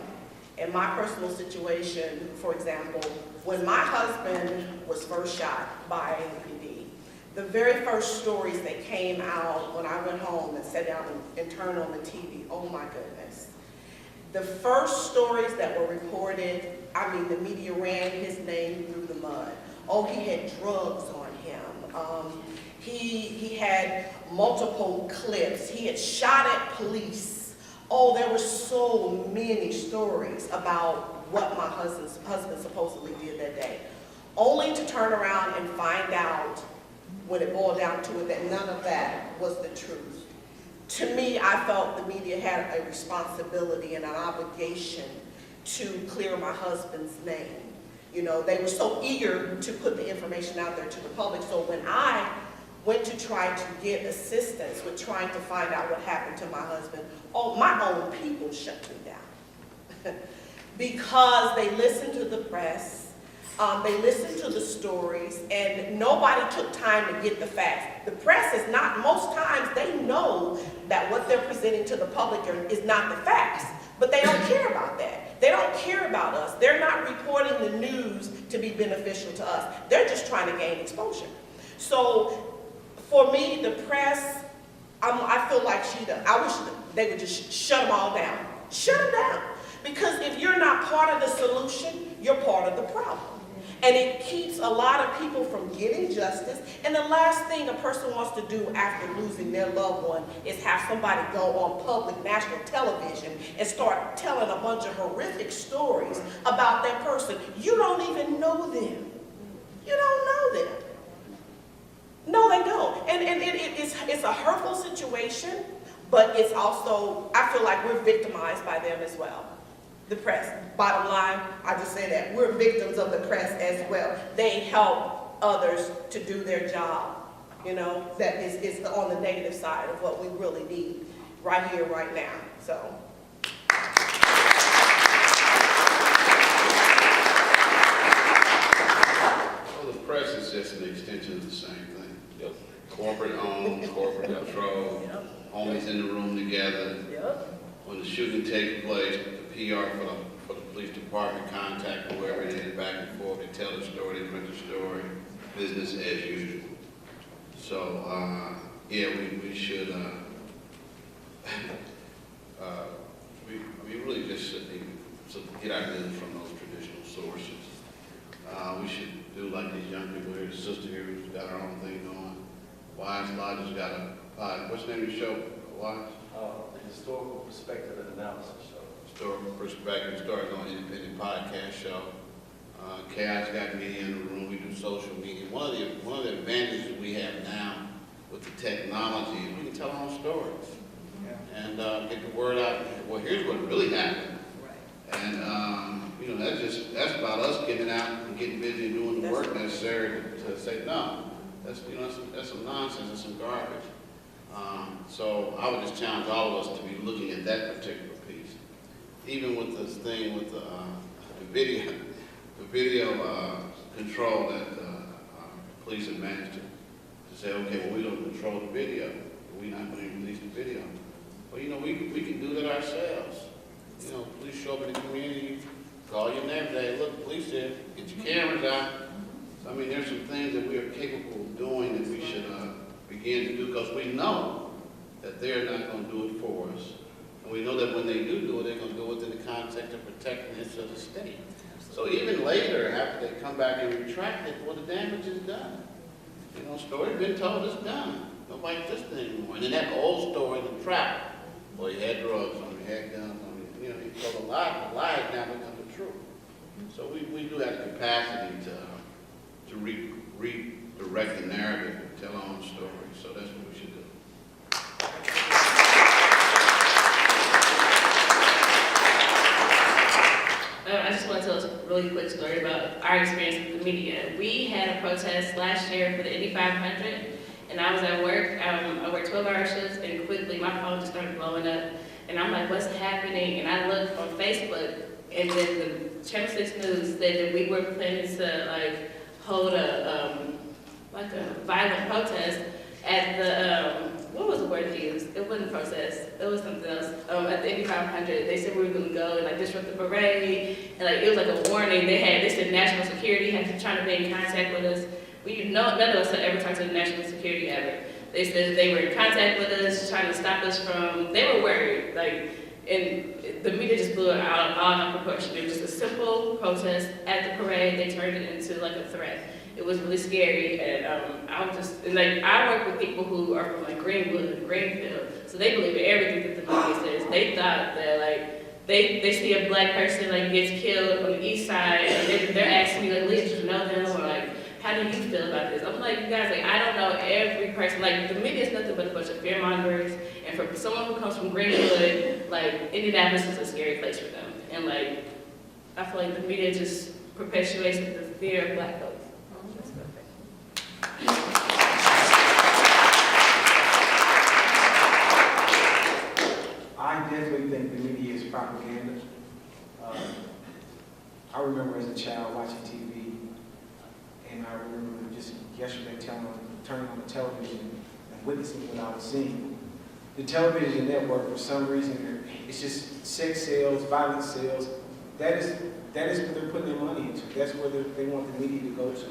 In my personal situation, for example, when my husband was first shot by NPD, the very first stories that came out when I went home and sat down and turned on the TV, oh my goodness. The first stories that were reported, I mean, the media ran his name through the mud. Oh, he had drugs on him. He had multiple clips. He had shot at police. Oh, there were so many stories about what my husband supposedly did that day. Only to turn around and find out, when it boiled down to it, that none of that was the truth. To me, I felt the media had a responsibility and an obligation to clear my husband's name. You know, they were so eager to put the information out there to the public. So when I went to try to get assistance with trying to find out what happened to my husband, oh, my own people shut me down. Because they listened to the press, they listened to the stories, and nobody took time to get the facts. The press is not, most times they know that what they're presenting to the public is not the facts, but they don't care about that. They don't care about us. They're not reporting the news to be beneficial to us. They're just trying to gain exposure. So for me, the press, I feel like I wish they would just shut them all down. Shut them down. Because if you're not part of the solution, you're part of the problem. And it keeps a lot of people from getting justice. And the last thing a person wants to do after losing their loved one is have somebody go on public national television and start telling a bunch of horrific stories about that person. You don't even know them. You don't know them. No, they don't. And it's a hurtful situation, but it's also, I feel like we're victimized by them as well. The press. Bottom line, I just say that. We're victims of the press as well. They help others to do their job. You know, that is on the negative side of what we really need right here, right now. So. Well, the press is just an extension of the same thing. Yep. Corporate owned, corporate controlled, homies in the room together. Yep. When the shooting takes place, the PR for the police department contact whoever it is back and forth, they tell the story, they print the story, business as usual. So, yeah, we should, we really just should get our news from those traditional sources. We should do like these young people here, the sister here who's got her own thing going. Wise Lodge's got a, what's the name of the show, Wise? The Historical Perspective and Analysis Show. Historical Perspective, started on an independent podcast show. Chaos got media in the room, we do social media. One of the advantages we have now with the technology is we can tell our own stories. And get the word out, well, here's what really happened. And you know, that's about us getting out and getting busy and doing the work necessary to say, no, that's some nonsense and some garbage. So I would just challenge all of us to be looking at that particular piece. Even with this thing with the video control that police have managed to say, okay, well, we don't control the video. We're not going to release the video. Well, you know, we can do that ourselves. You know, police show up in the community, call your neighbor, say, look, the police there, get your cameras out. So, I mean, there's some things that we are capable of doing that we should begin to do, because we know that they're not going to do it for us. And we know that when they do it, they're going to do it in the context of protecting the interests of the state. So even later, after they come back and retract it, well, the damage is done. You know, story's been told, it's done. Nobody does it anymore. And then that old story, the trap, well, he had drugs on him, he had guns on him. You know, he told a lie. The lie has now become the truth. So we do have the capacity to redirect the narrative and tell our own story. So that's what we should do. I just just want to tell a really quick story about our experience with the media. We had a protest last year for the Indy 500, and I was at work. I worked 12-hour shifts, and quickly my phone just started blowing up. And I'm like, what's happening? And I looked on Facebook, and then the Channel 6 News said that we were planning to like hold a violent protest at the what was the word they used? It wasn't protest. It was something else. At the Indy 500, they said we were going to go and like disrupt the parade, and like it was like a warning. They said national security had to try to be in contact with us. None of us had ever talked to the national security ever. They said they were in contact with us, trying to stop us from. They were worried, like, and the media just blew it all out of proportion. It was just a simple protest at the parade. They turned it into like a threat. It was really scary, and I work with people who are from like Greenwood and Greenfield, so they believe in everything that the media says. They thought that like they see a black person like gets killed on the east side, and they're asking me like, Leah, do you know them, or like, how do you feel about this? I'm like, you guys, like, I don't know every person. Like, the media is nothing but a bunch of fear mongers, and for someone who comes from Greenwood, like, Indianapolis is a scary place for them, and like, I feel like the media just perpetuates the fear of black folks. I definitely think the media is propaganda. I remember as a child watching TV, and I remember just yesterday turning on the television and witnessing what I was seeing. The television network, for some reason, it's just sex sales, violence sales. That is what they're putting their money into. That's where they want the media to go to.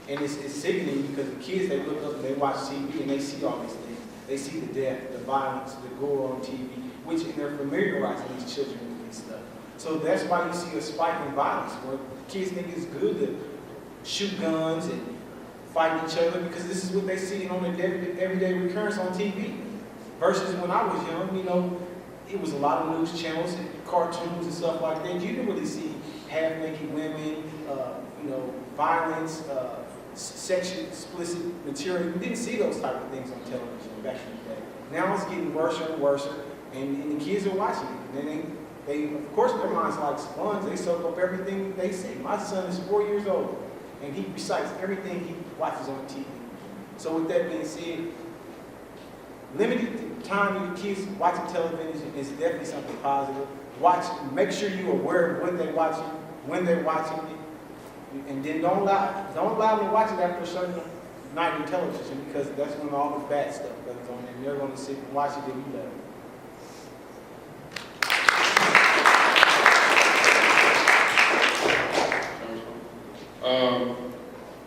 And it's sickening because the kids, they look up and they watch TV and they see all these things. They see the death, the violence, the gore on TV, which they're familiarizing these children with this stuff. So that's why you see a spike in violence, where kids think it's good to shoot guns and fight each other because this is what they see on an everyday recurrence on TV. Versus when I was young, it was a lot of news channels and cartoons and stuff like that. You didn't really see half-naked women, violence, sexually explicit material. You didn't see those type of things on television back in the day. Now it's getting worse and worse, and the kids are watching it. And they of course, their minds like sponges. They soak up everything they see. My son is 4 years old, and he recites everything he watches on TV. So with that being said, limited time your kids watching television is definitely something positive. Make sure you're aware of what they're watching, when they're watching it, and then don't allow them to watch it after a certain night on television, because that's when all the bad stuff goes on, and they're going to sit and watch it and you love it.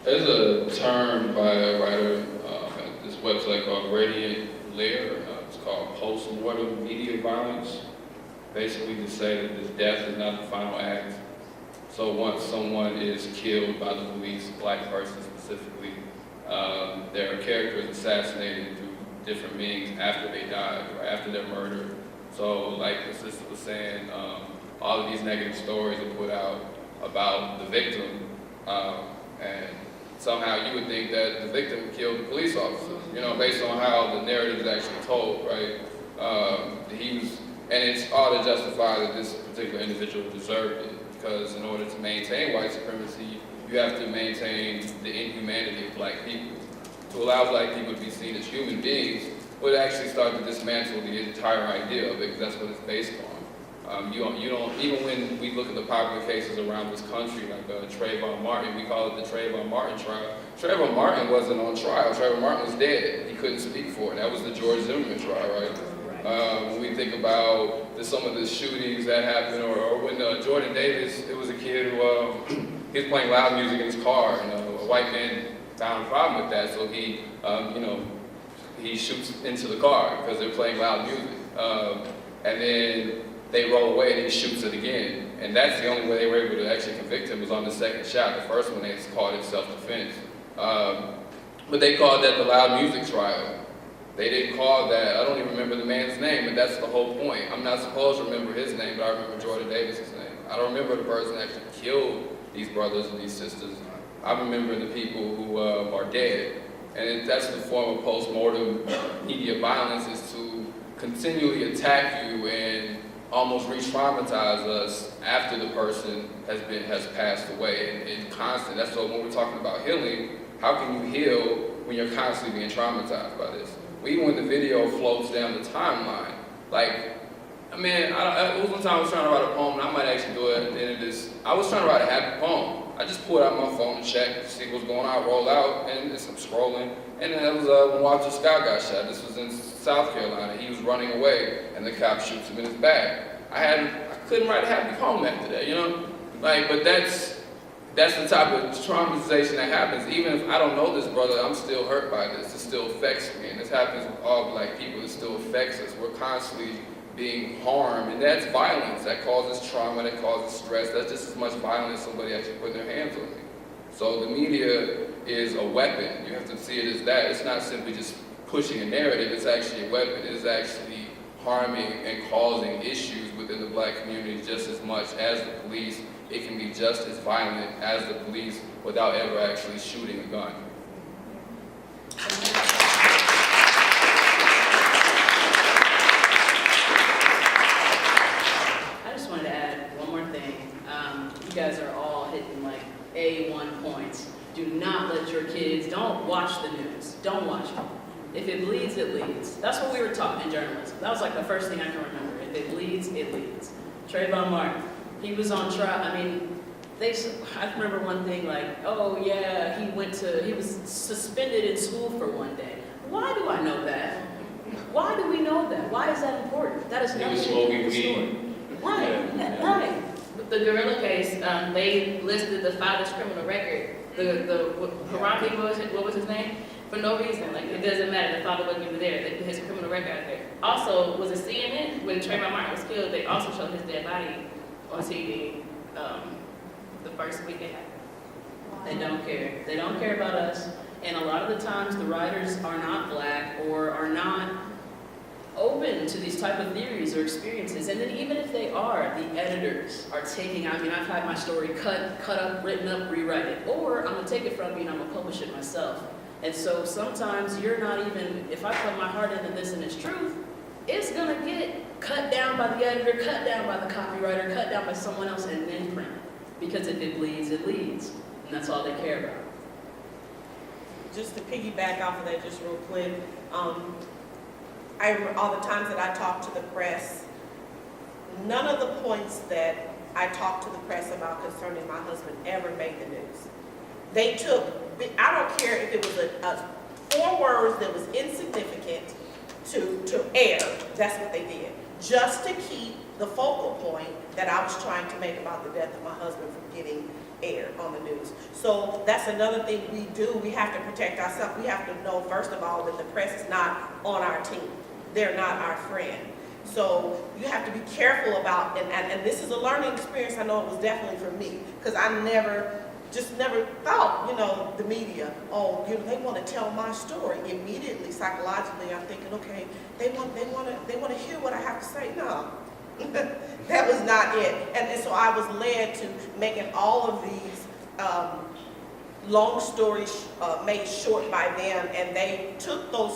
There's a term by a writer at this website called Radiant Layer. It's called post-mortem media violence. Basically to say that this death is not the final act. So once someone is killed by the police, a black person specifically, their character is assassinated through different means after they died or after they're murdered. So like the sister was saying, all of these negative stories are put out about the victim, and somehow you would think that the victim killed the police officer, based on how the narrative is actually told, right? And it's all to justify that this particular individual deserved it, because in order to maintain white supremacy, you have to maintain the inhumanity of black people. To allow black people to be seen as human beings would actually start to dismantle the entire idea of it, because that's what it's based on. You don't, even when we look at the popular cases around this country, like Trayvon Martin, we call it the Trayvon Martin trial. Trayvon Martin wasn't on trial. Trayvon Martin was dead. He couldn't speak for it. That was the George Zimmerman trial, right? When we think about some of the shootings that happened, or when Jordan Davis, it was a kid who he was playing loud music in his car, and a white man found a problem with that, so he, he shoots into the car because they're playing loud music, and then they roll away and he shoots it again, and that's the only way they were able to actually convict him was on the second shot. The first one they called it self-defense, but they called that the loud music trial. They didn't call that, I don't even remember the man's name, but that's the whole point. I'm not supposed to remember his name, but I remember Jordan Davis's name. I don't remember the person that actually killed these brothers and these sisters. I remember the people who are dead. And that's the form of post-mortem media violence, is to continually attack you and almost re-traumatize us after the person has passed away, and constant. That's so when we're talking about healing, how can you heal when you're constantly being traumatized by this? Even when the video floats down the timeline, like, man, it was one time I was trying to write a poem, and I might actually do it, and I was trying to write a happy poem. I just pulled out my phone and checked, see what's going on, roll out, and I'm scrolling, and then that was when Walter Scott got shot. This was in South Carolina. He was running away, and the cop shoots him in his back. I couldn't write a happy poem after that, you know? Like, but that's the type of traumatization that happens. Even if I don't know this brother, I'm still hurt by this. It still affects me, and this happens with all Black people. It still affects us. We're constantly being harmed, and that's violence. That causes trauma, that causes stress. That's just as much violence as somebody actually putting their hands on me. So the media is a weapon. You have to see it as that. It's not simply just pushing a narrative. It's actually a weapon. It is actually harming and causing issues within the Black community just as much as the police. It can be just as violent as the police without ever actually shooting a gun. I just wanted to add one more thing. You guys are all hitting like A1 points. Do not let your kids, don't watch the news. Don't watch it. If it bleeds, it leads. That's what we were taught in journalism. That was like the first thing I can remember. If it bleeds, it leads. Trayvon Martin, he was on trial. I mean, I remember one thing like, oh yeah, he was suspended in school for one day. Why do I know that? Why do we know that? Why is that important? That is nothing to do with the story. Right, right. The gorilla case, they listed the father's criminal record. The Harambe, what was his name? For no reason. Like, it doesn't matter. The father wasn't even there. They put his criminal record out there. Also, was it CNN? When Trayvon Martin was killed, they also showed his dead body on TV the first week it happened. They don't care. They don't care about us. And a lot of the times, the writers are not Black or are not open to these type of theories or experiences. And then even if they are, the editors are taking, I mean, I've had my story cut up, written up, rewrite it. Or I'm gonna take it from you and I'm gonna publish it myself. And so sometimes you're not even, if I put my heart into this and it's truth, it's gonna get cut down by the editor, cut down by the copywriter, cut down by someone else, and then print it. Because if it bleeds, it leads. And that's all they care about. Just to piggyback off of that just real quick, all the times that I talk to the press, none of the points that I talked to the press about concerning my husband ever made the news. They took, I don't care if it was 4 words that was insignificant to air, that's what they did. Just to keep the focal point that I was trying to make about the death of my husband from getting aired on the news. So that's another thing we do. We have to protect ourselves. We have to know, first of all, that the press is not on our team. They're not our friend. So you have to be careful about, and this is a learning experience. I know it was definitely for me, because I never thought, the media, they want to tell my story. Immediately, psychologically, I'm thinking, okay, they want to hear what I have to say. No, that was not it. And so I was led to making all of these long stories made short by them, and they took the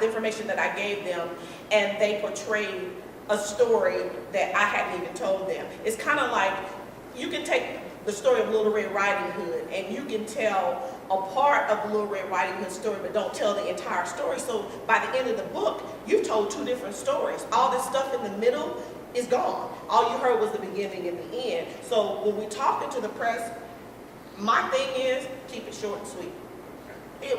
information that I gave them, and they portrayed a story that I hadn't even told them. It's kind of like you can take the story of Little Red Riding Hood, and you can tell a part of the Little Red Riding Hood story, but don't tell the entire story. So by the end of the book, you've told 2 different stories. All this stuff in the middle is gone. All you heard was the beginning and the end. So when we're talking to the press, my thing is keep it short and sweet.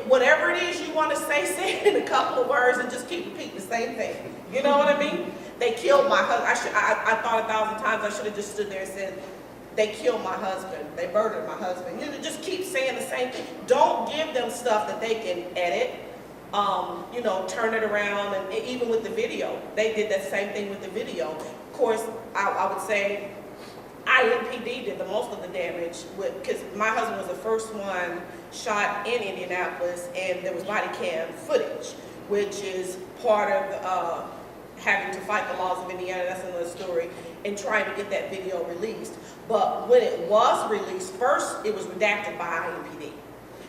Whatever it is you want to say it in a couple of words and just keep repeating the same thing. You know what I mean? They killed my husband. I thought 1,000 times I should have just stood there and said, they killed my husband. They murdered my husband. You just keep saying the same thing. Don't give them stuff that they can edit, turn it around, and even with the video. They did that same thing with the video. Of course, I would say IMPD did the most of the damage because my husband was the first one shot in Indianapolis, and there was body cam footage, which is part of having to fight the laws of Indiana. That's another story, and trying to get that video released. But when it was released, first it was redacted by IMPD.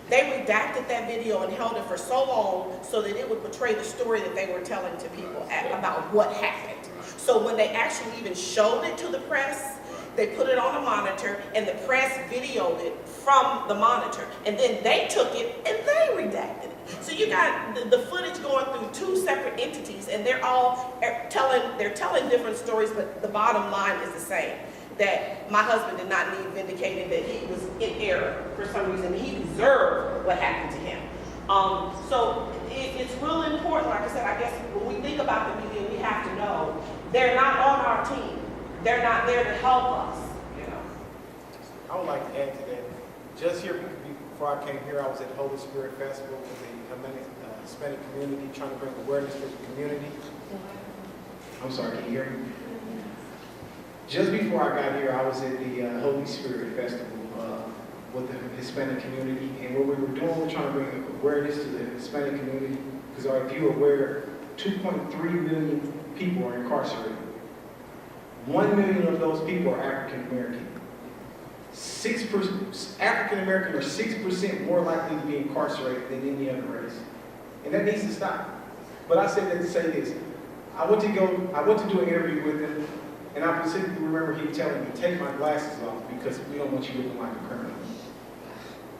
They redacted that video and held it for so long so that it would portray the story that they were telling to people about what happened. So when they actually even showed it to the press, they put it on a monitor and the press videoed it from the monitor. And then they took it and they redacted it. So you got the footage going through two separate entities, and they're all telling different stories, but the bottom line is the same. That my husband did not need vindicated, that he was in error for some reason. He deserved what happened to him. So it's really important, like I said, I guess when we think about the media, we have to know they're not on our team. They're not there to help us, you know. I would like to add to that. Just here before I came here, I was at the Holy Spirit Festival with the Hispanic community, trying to bring awareness to the community. I'm sorry, can you hear me? Just before I got here, I was at the Holy Spirit Festival with the Hispanic community, and what we were doing, we're trying to bring awareness to the Hispanic community, because if you're aware, 2.3 million people are incarcerated. 1 million of those people are African American. 6% African American are 6% more likely to be incarcerated than any other race, and that needs to stop. But I said that to say this: I went to do an interview with him, and I specifically remember him telling me, "Take my glasses off because we don't want you looking like a criminal."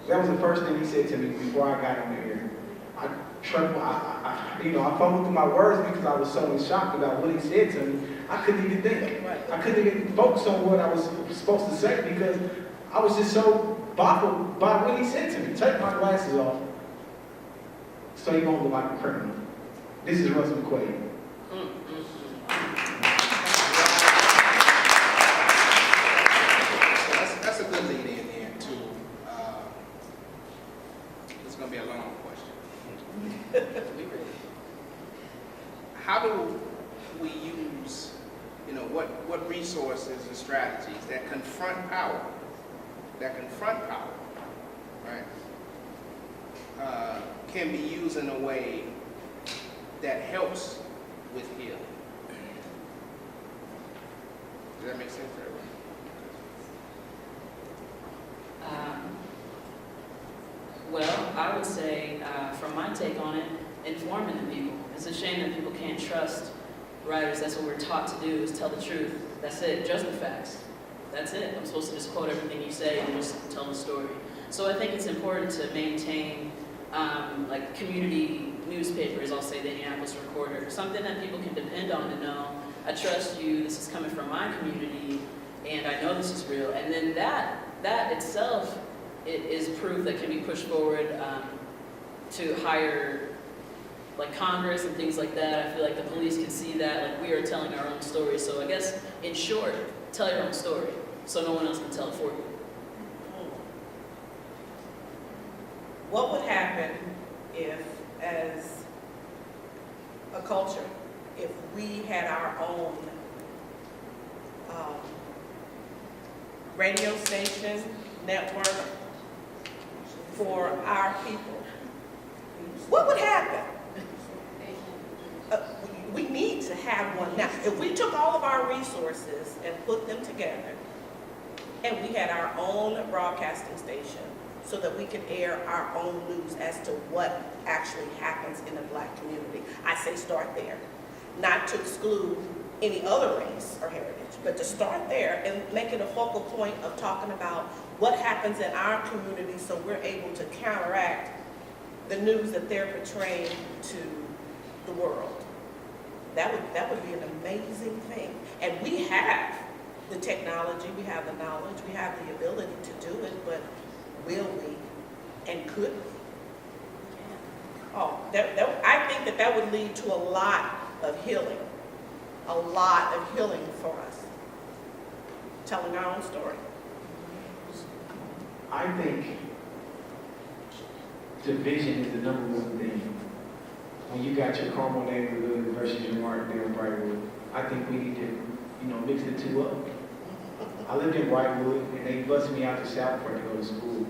That was the first thing he said to me before I got on the air. I trembled. I fumbled through my words because I was so in shock about what he said to me. I couldn't even think. I couldn't even focus on what I was supposed to say because I was just so baffled by what he said to me. Take my glasses off so you won't look like a criminal. This is Russ McQuaid. That's a good lead in there too. It's going to be a long question. How do we use, what resources and strategies that confront power, right, can be used in a way that helps with healing? Does that make sense to everyone? Well, I would say, from my take on it, informing the people. It's a shame that people can't trust writers. That's what we're taught to do, is tell the truth. That's it, just the facts. That's it. I'm supposed to just quote everything you say and just tell the story. So I think it's important to maintain like community newspapers, I'll say the Indianapolis Recorder, something that people can depend on to know, I trust you, this is coming from my community, and I know this is real. And then that itself is proof that can be pushed forward to higher, like Congress and things like that. I feel like the police can see that, like we are telling our own story. So I guess, in short, tell your own story, so no one else can tell it for you. What would happen if, as a culture, if we had our own radio station network for our people? What would happen? We need to have one now. If we took all of our resources and put them together, and we had our own broadcasting station so that we could air our own news as to what actually happens in the Black community, I say start there. Not to exclude any other race or heritage, but to start there and make it a focal point of talking about what happens in our community so we're able to counteract the news that they're portraying to the world. That would be an amazing thing. And we have the technology, we have the knowledge, we have the ability to do it, but will we and could we? Oh, I think that would lead to a lot of healing for us, telling our own story. I think division is the number one thing. When you got your Carmel neighborhood versus your Martindale Brightwood, I think we need to, mix the two up. I lived in Brightwood, and they bused me out to Southport to go to school.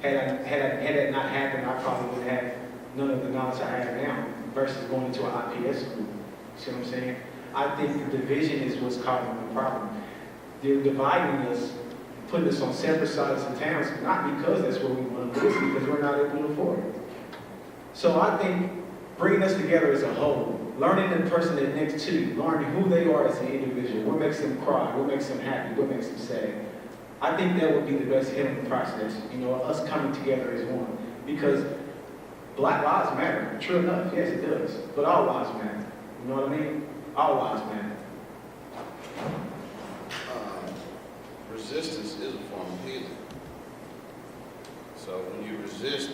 Had that not happened, I probably would have none of the knowledge I have now versus going into an IPS school. See what I'm saying? I think the division is what's causing the problem. They're dividing us, putting us on separate sides of towns, not because that's where we want to live, because we're not able to afford it. So I think bringing us together as a whole, learning the person that's next to you, learning who they are as an individual, what makes them cry, what makes them happy, what makes them sad. I think that would be the best healing process, you know, us coming together as one. Because Black lives matter, true enough, yes it does, but all lives matter, you know what I mean? All lives matter. Resistance is a form of healing. So when you resist,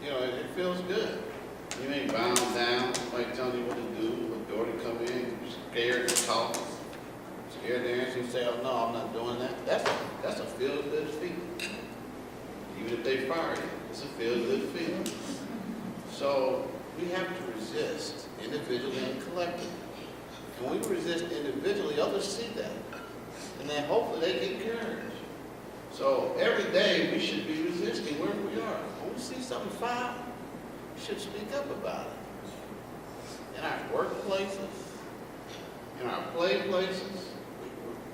you know, it feels good. You ain't bound down, somebody telling you what to do, a door to come in, you're scared to talk, scared to answer, you say, oh no, I'm not doing that. That's a feel-good feeling. Even if they fire you, it's a feel-good feeling. So we have to resist individually and collectively. And when we resist individually, others see that. And then hopefully they get encouraged. So every day we should be resisting wherever we are. When we see something foul, we should speak up about it. In our workplaces, in our play places,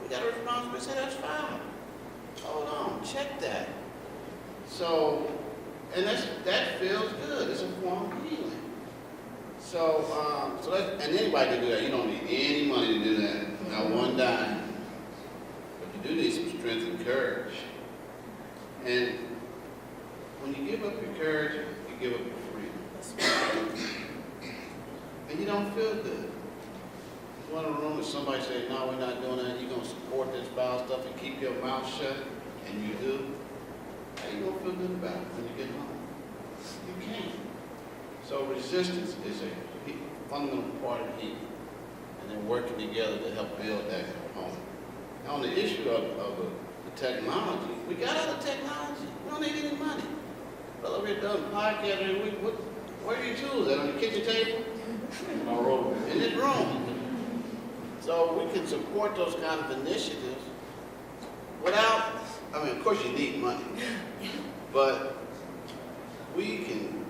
we got a responsibility to say that's foul. Hold on, check that. So, and that feels good. It's a form of healing. So, and anybody can do that. You don't need any money to do that. Not one dime. But you do need some strength and courage. And when you give up your courage, you give up your freedom. And you don't feel good. You go in a room and somebody say, no, we're not doing that. You're going to support this foul stuff and keep your mouth shut, and you do. How you going to feel good about it when you get home? You can't. So resistance is a fundamental part of healing. And then working together to help build that component. Now on the issue of the technology, we got other technology. We don't need any money. Brother, we're done podcast every week. Where are your tools at? On your kitchen table? In this room. So we can support those kind of initiatives without, I mean, of course you need money, but we can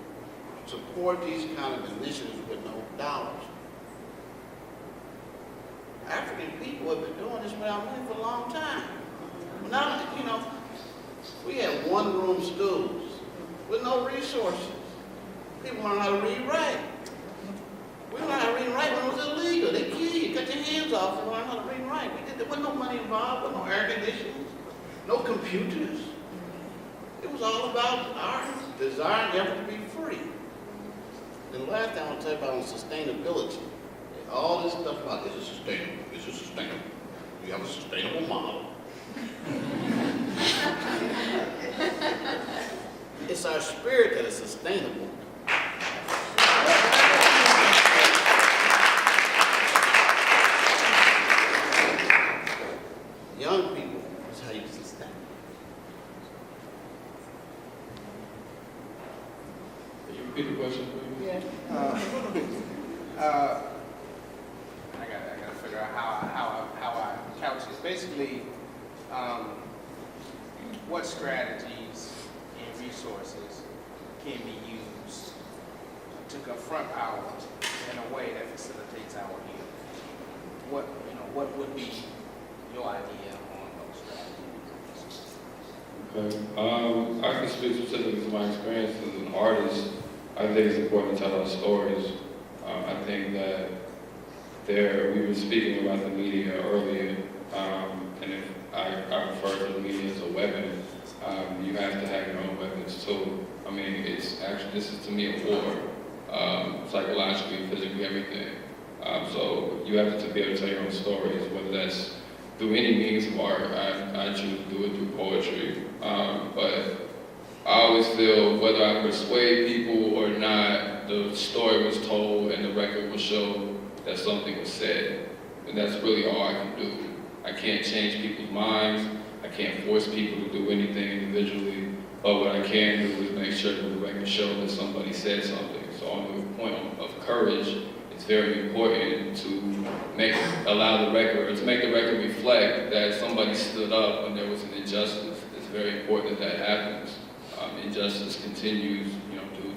support these kind of initiatives with no dollars. African people have been doing this without money for a long time. Now, you know, we had one-room schools with no resources. People learn how to read and write. We learned how to read and write when it was illegal. They kill you, cut your hands off, and learn how to read and write. There wasn't no money involved, there was no air conditioning, no computers. It was all about our desire and effort to be free. And the last thing I'll tell you about sustainability. All this stuff about is it sustainable? Is it sustainable? We have a sustainable model. It's our spirit that is sustainable. Young people is how you sustain. Can you repeat the question, please? Yeah. I gotta figure out how I couch this. Basically, what strategies and resources can be used to confront power in a way that facilitates our healing? What would be your idea on those strategies? Okay. I can speak specifically to my experience as an artist. I think it's important to tell our stories. I think that we were speaking about the media earlier, and if I refer to the media as a weapon, you have to have your own weapons too. I mean, it's actually, this is to me a war, psychologically, physically, everything. So you have to be able to tell your own stories, whether that's through any means of art. I choose to do it through poetry. But I always feel whether I persuade people or not, the story was told and the record will show that something was said. And that's really all I can do. I can't change people's minds. I can't force people to do anything individually. But what I can do is make sure that the record shows that somebody said something. So on the point of courage, it's very important to make the record reflect that somebody stood up when there was an injustice. It's very important that happens. Injustice continues, due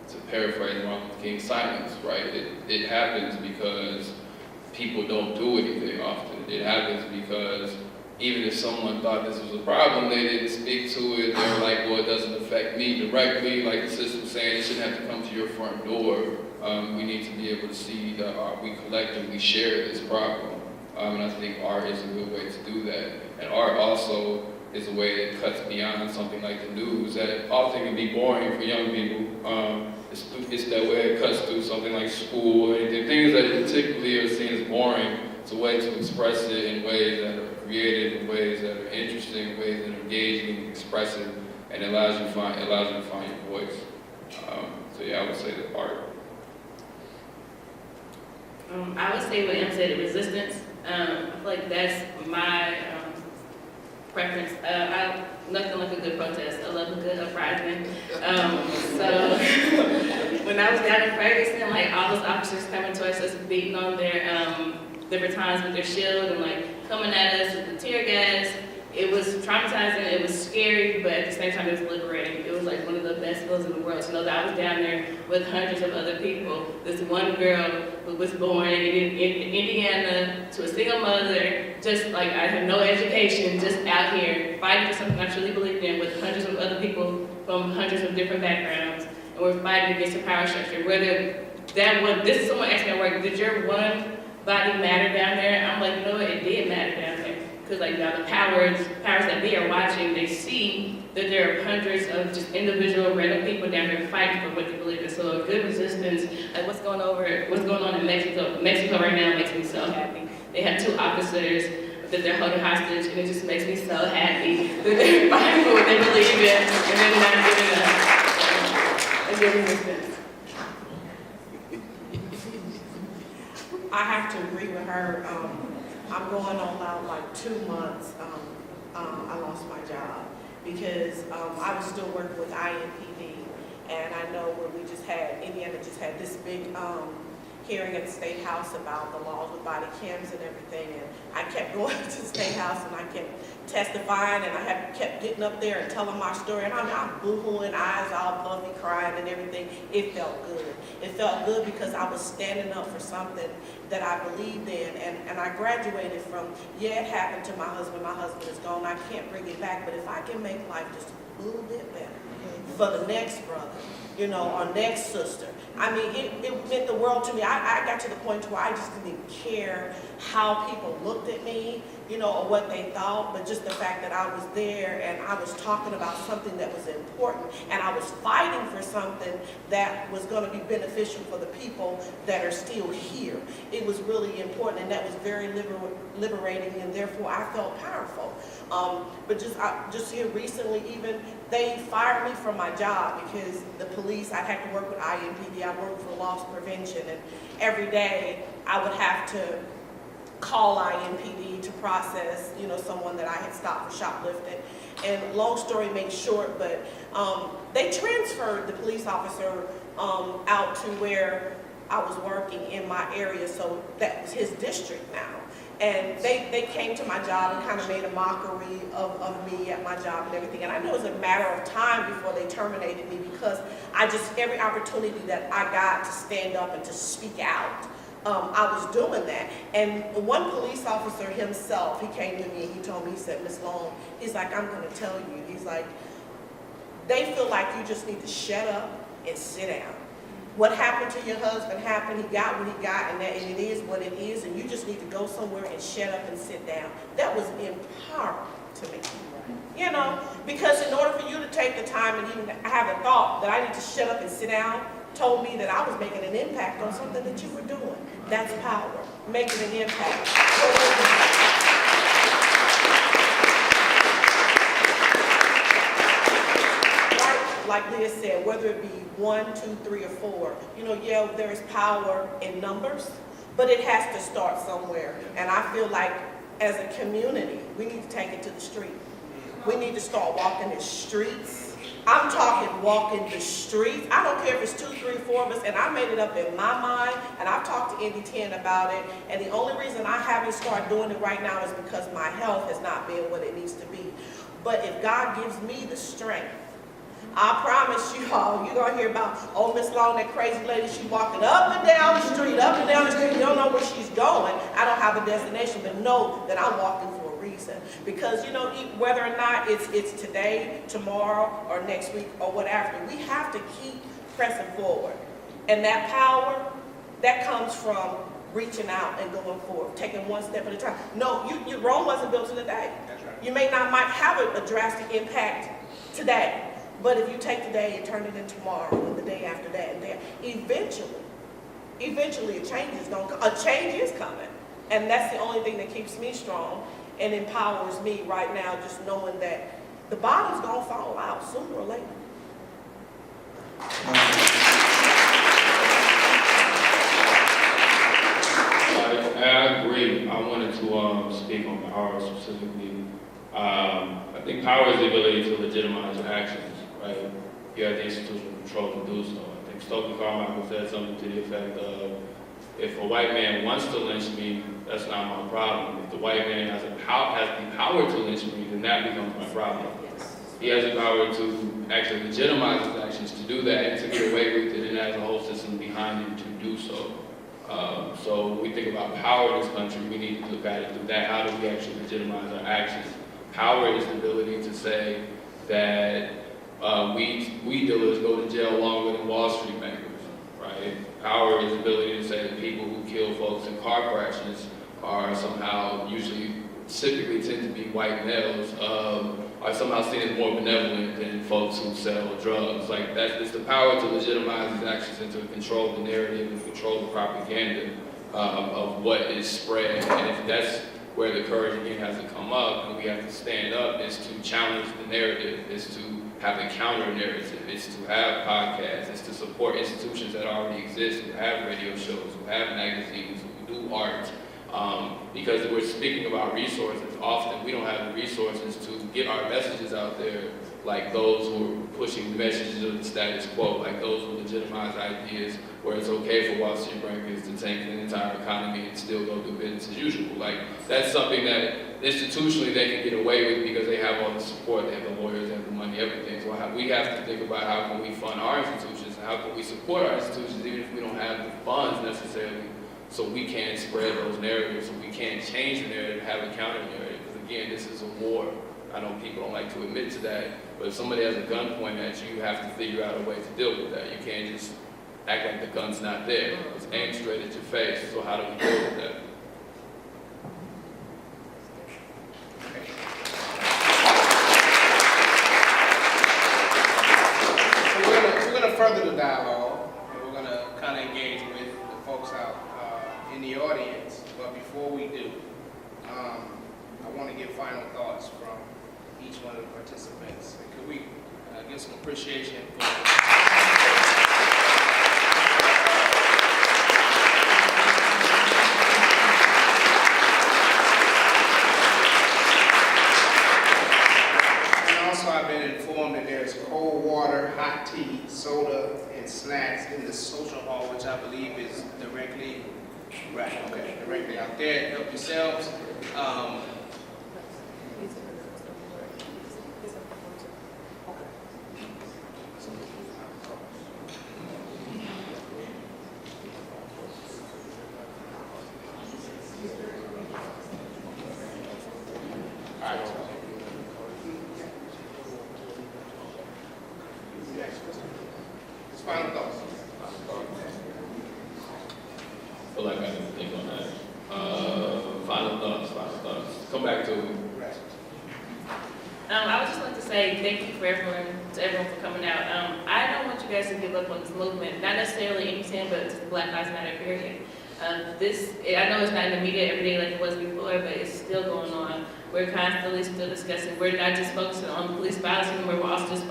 to paraphrase Martin Luther King's silence, right? It happens because people don't do anything often. It happens because even if someone thought this was a problem, they didn't speak to it. They're like, well, it doesn't affect me directly. Like the sister was saying, it shouldn't have to come to your front door. we need to be able to see that we collectively share this problem. And I think art is a good way to do that. And art also is a way that cuts beyond something like the news that often can be boring for young people. It's that way it cuts through something like school or anything. Things that typically are seen as boring. It's a way to express it in ways that are creative, in ways that are interesting, in ways that are engaging, expressive, and it allows you to find your voice. So yeah, I would say that art. I would say what Em said, the resistance. I feel like that's my preference. Nothing like a good protest. I love a good uprising. So when I was down in Ferguson, like all those officers coming towards us, beating on their different times with their shield and like coming at us with the tear gas, it was traumatizing, it was scary, but at the same time it was liberating. It was like one of the best feelings in the world to know that I was down there with hundreds of other people. This one girl who was born in Indiana to a single mother, just like I had no education, just out here fighting for something I truly believed in with hundreds of other people from hundreds of different backgrounds. And we're fighting against the power structure. Whether that was, this is someone asked me at work, did your one body matter down there? I'm like, you know what, it did matter down there. Because like now the powers that they are watching, they see that there are hundreds of just individual random people down there fighting for what they believe in. So a good resistance, like what's going on in Mexico right now makes me so happy. They have 2 officers that they're holding hostage, and it just makes me so happy that they're fighting for what they believe in, and they're not giving up. A good resistance. I have to agree with her. I'm going on out like 2 months. I lost my job because I was still working with IMPD, and I know when Indiana just had this big hearing at the State House about the laws with body cams and everything, and I kept going to the State House and I kept testifying, and I kept getting up there and telling my story, and I'm boo-hooing, eyes all puffy, crying and everything. It felt good. It felt good because I was standing up for something that I believed in, and I graduated from, yeah, it happened to my husband is gone, I can't bring it back, but if I can make life just a little bit better for the next brother, you know, or next sister. I mean, it meant the world to me. I got to the point where I just didn't care how people looked at me, you know, or what they thought, but just the fact that I was there and I was talking about something that was important, and I was fighting for something that was going to be beneficial for the people that are still here. It was really important, and that was very liberating, and therefore I felt powerful. But just here recently, even they fired me from my job because the police, I had to work with IMPD, I worked for loss prevention, and every day I would have to call IMPD to process, you know, someone that I had stopped for shoplifting. And long story made short, but they transferred the police officer out to where I was working in my area, so that was his district now. And they came to my job and kind of made a mockery of me at my job and everything. And I know it was a matter of time before they terminated me because every opportunity that I got to stand up and to speak out, I was doing that. And one police officer himself, he came to me and he told me, he said, Ms. Long, he's like, I'm going to tell you, he's like, they feel like you just need to shut up and sit down. What happened to your husband happened, he got what he got, and it is what it is, and you just need to go somewhere and shut up and sit down. That was empowering to me. You know, because in order for you to take the time and even have a thought that I need to shut up and sit down, told me that I was making an impact on something that you were doing. That's power, making an impact. Like Leah said, whether it be 1, 2, 3, or 4, you know, yeah, there is power in numbers, but it has to start somewhere. And I feel like as a community, we need to take it to the street. We need to start walking the streets. I'm talking walking the streets. I don't care if it's 2, 3, 4 of us, and I made it up in my mind, and I've talked to Indy10 about it, and the only reason I haven't started doing it right now is because my health has not been what it needs to be. But if God gives me the strength, I promise you all, you're going to hear about, oh, Miss Long, that crazy lady, she's walking up and down the street, up and down the street. You don't know where she's going. I don't have a destination, but know that I'm walking for a reason. Because, you know, whether or not it's today, tomorrow, or next week, or whatever, we have to keep pressing forward. And that power, that comes from reaching out and going forward, taking one step at a time. No, Rome wasn't built in a day. That's right. You might have a drastic impact today, but if you take today and turn it into tomorrow and the day after that, and eventually a change is going to come. A change is coming, and that's the only thing that keeps me strong and empowers me right now, just knowing that the bottom's going to fall out sooner or later. I agree. I wanted to speak on power specifically. I think power is the ability to legitimize your actions, right? You have the institutional control to do so. I think Stokely Carmichael said something to the effect of, if a white man wants to lynch me, that's not my problem. If the white man has the power to lynch me, then that becomes my problem. He has the power to actually legitimize his actions to do that and to get away with it, and has a whole system behind him to do so. So when we think about power in this country, we need to look at it through that. How do we actually legitimize our actions? Power is the ability to say that weed dealers go to jail longer than Wall Street bankers, right? Power is the ability to say that people who kill folks in car crashes are somehow, typically tend to be white males, are somehow seen as more benevolent than folks who sell drugs. Like that, it's the power to legitimize these actions and to control the narrative and control the propaganda of what is spread. And if that's where the courage again has to come up, and we have to stand up, is to challenge the narrative, is to have a counter narrative, is to have podcasts, is to support institutions that already exist, who have radio shows, who have magazines, who do art. Because we're speaking about resources, often we don't have the resources to get our messages out there, like those who are pushing the messages of the status quo, like those who legitimize ideas where it's okay for Wall Street bankers to tank the entire economy and still go do business as usual. Like, that's something that institutionally they can get away with because they have all the support, they have the lawyers, they have the money, everything. So we have to think about how can we fund our institutions and how can we support our institutions even if we don't have the funds necessarily, so we can spread those narratives, so we can change the narrative, have a counter narrative. Because again, this is a war. I know people don't like to admit to that, but if somebody has a gun pointed at you, you have to figure out a way to deal with that. You can't just act like the gun's not there. It's aimed straight at your face. So how do we deal with that? So we're gonna further the dialogue, and we're gonna kind of engage with the folks out in the audience. But before we do, I want to give final thoughts from each one of the participants. Could we give some appreciation for I've been informed that there's cold water, hot tea, soda, and snacks in the social hall, which I believe is directly out there. Help yourselves. Final thoughts. I feel like I need to think on that. Final thoughts. Come back to it. I would just like to say thank you for everyone for coming out. I don't want you guys to give up on this movement, not necessarily Indy10, but just the Black Lives Matter period. I know it's not in the media every day like it was before, but it's still going on. We're constantly still discussing. We're not just focusing on police violence anymore, we're also just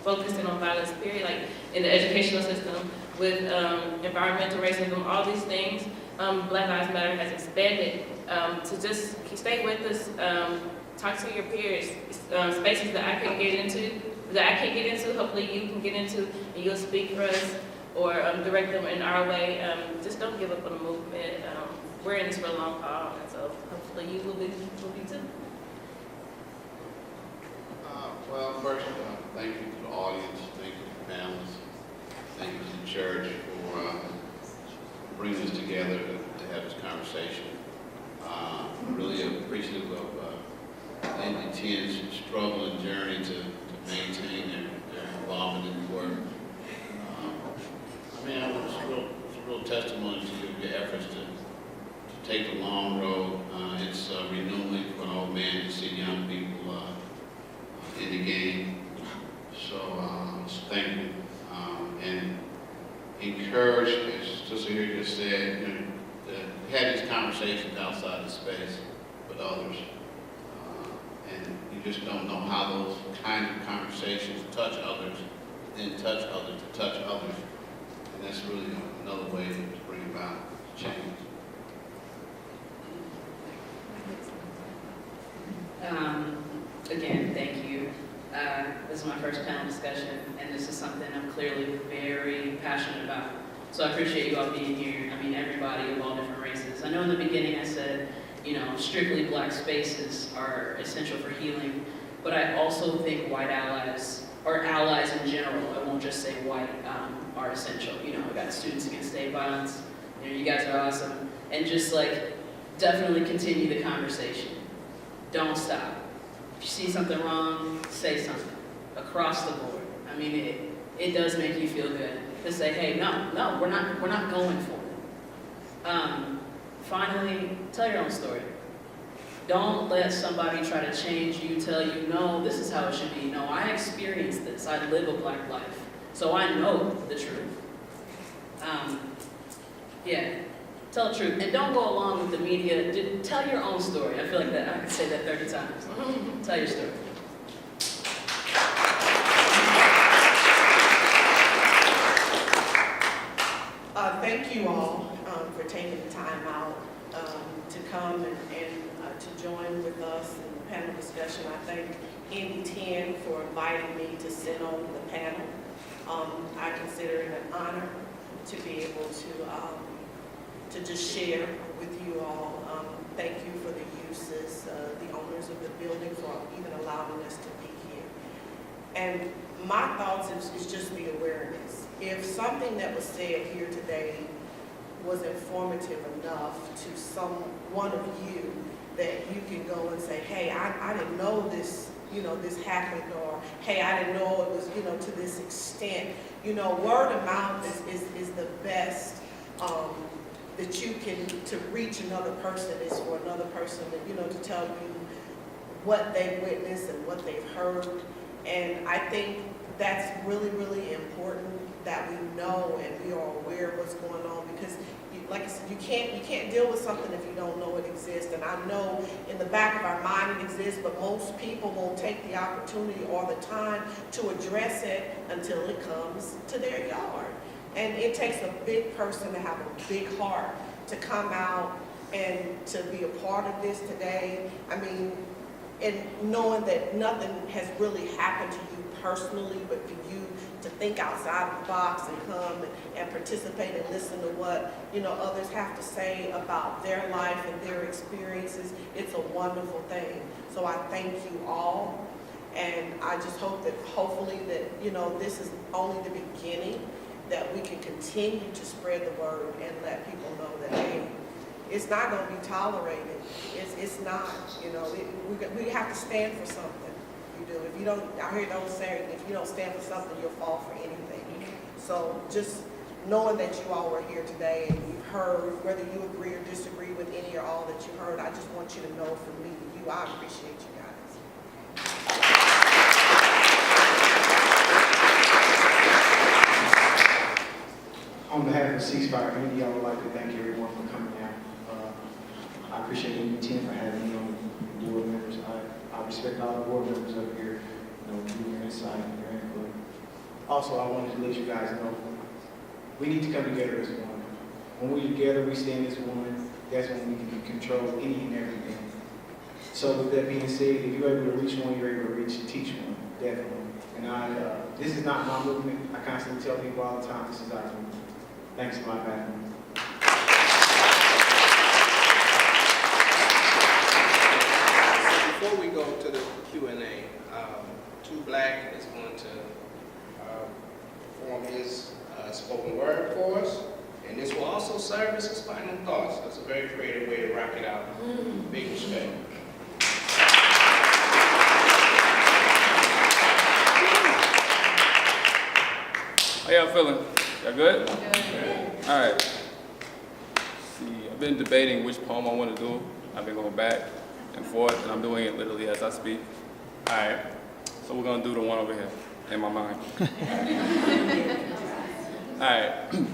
focusing on violence, period, like in the educational system, with environmental racism, all these things. Black Lives Matter has expanded to just stay with us, talk to your peers, spaces that I can't get into, hopefully you can get into, and you'll speak for us or direct them in our way. Just don't give up on the movement. We're in this for a long haul, and so hopefully you will be too. Well, first, thank you to the audience, thank you to the panelists, thank you to the church for bringing us together to have this conversation. I'm really appreciative of Indy10's struggle and journey to maintain their involvement in the work. I want to real testimony to your efforts to take the long road. It's renewing for an old man to see young people in the game. So thank you. And encourage, as Sister here just said, you know, to have these conversations outside the space with others. And you just don't know how those kind of conversations touch others, then touch others to touch others. And that's really another way to bring about change. Again, thank you. This is my first panel discussion, and this is something I'm clearly very passionate about. So I appreciate you all being here. I mean, everybody of all different races. I know in the beginning I said, you know, strictly black spaces are essential for healing, but I also think white allies, or allies in general, I won't just say white, are essential. You know, we got Students Against State Violence. You know, you guys are awesome. And just like, definitely continue the conversation. Don't stop. If you see something wrong, say something. Across the board. I mean, it does make you feel good to say, hey, no, we're not going for it. Finally, tell your own story. Don't let somebody try to change you, tell you, no, this is how it should be. No, I experienced this. I live a black life. So I know the truth. Yeah, tell the truth. And don't go along with the media. Tell your own story. I feel like that I could say that 30 times. Tell your story. Thank you all for taking the time out to come and to join with us in the panel discussion. I thank Indy10 for inviting me to sit on the panel. I consider it an honor to be able to just share with you all. Thank you for the uses, the owners of the building for even allowing us to be here. And my thoughts is just the awareness. If something that was said here today was informative enough to one of you that you can go and say, hey, I didn't know this, you know, this happened, or hey, I didn't know it was, you know, to this extent. You know, word of mouth is the best that you can, to reach another person, is for another person, that, you know, to tell you what they've witnessed and what they've heard. And I think that's really, really important that we know and we are aware of what's going on, because like I said, you can't deal with something if you don't know it exists. And I know in the back of our mind it exists, but most people won't take the opportunity or the time to address it until it comes to their yard. And it takes a big person to have a big heart to come out and to be a part of this today. I mean, and knowing that nothing has really happened to you personally, but for you to think outside of the box and come and participate and listen to what, you know, others have to say about their life and their experiences, it's a wonderful thing. So I thank you all, and I just hope that hopefully that, you know, this is only the beginning, that we can continue to spread the word and let people know that, hey, it's not going to be tolerated. It's not, you know, we have to stand for something. You do. If you don't, I hear those saying, if you don't stand for something, you'll fall for anything. So just knowing that you all were here today and you've heard, whether you agree or disagree with any or all that you heard, I just want you to know from me to you, I appreciate you guys. On behalf of Ceasefire Committee, I would like to thank everyone for coming out. I appreciate Indy10 for having me on the board members. I respect all the board members up here, you know, giving your insight and your input. Also, I wanted to let you guys know, we need to come together as one. When we're together, we stand as one, that's when we can control any and everything. So with that being said, if you're able to reach one, you're able to reach and teach one, definitely. And this is not my movement. I constantly tell people all the time, this is our movement. Thanks for my background. Before we go to the Q&A, Too Black is going to perform his spoken word for us, and this will also serve as his final thoughts. That's a very creative way to rock it out. Big respect. How y'all feeling? Y'all good? All right. been debating which poem I want to do. I've been going back and forth, and I'm doing it literally as I speak. All right, so we're going to do the one over here in my mind. All right.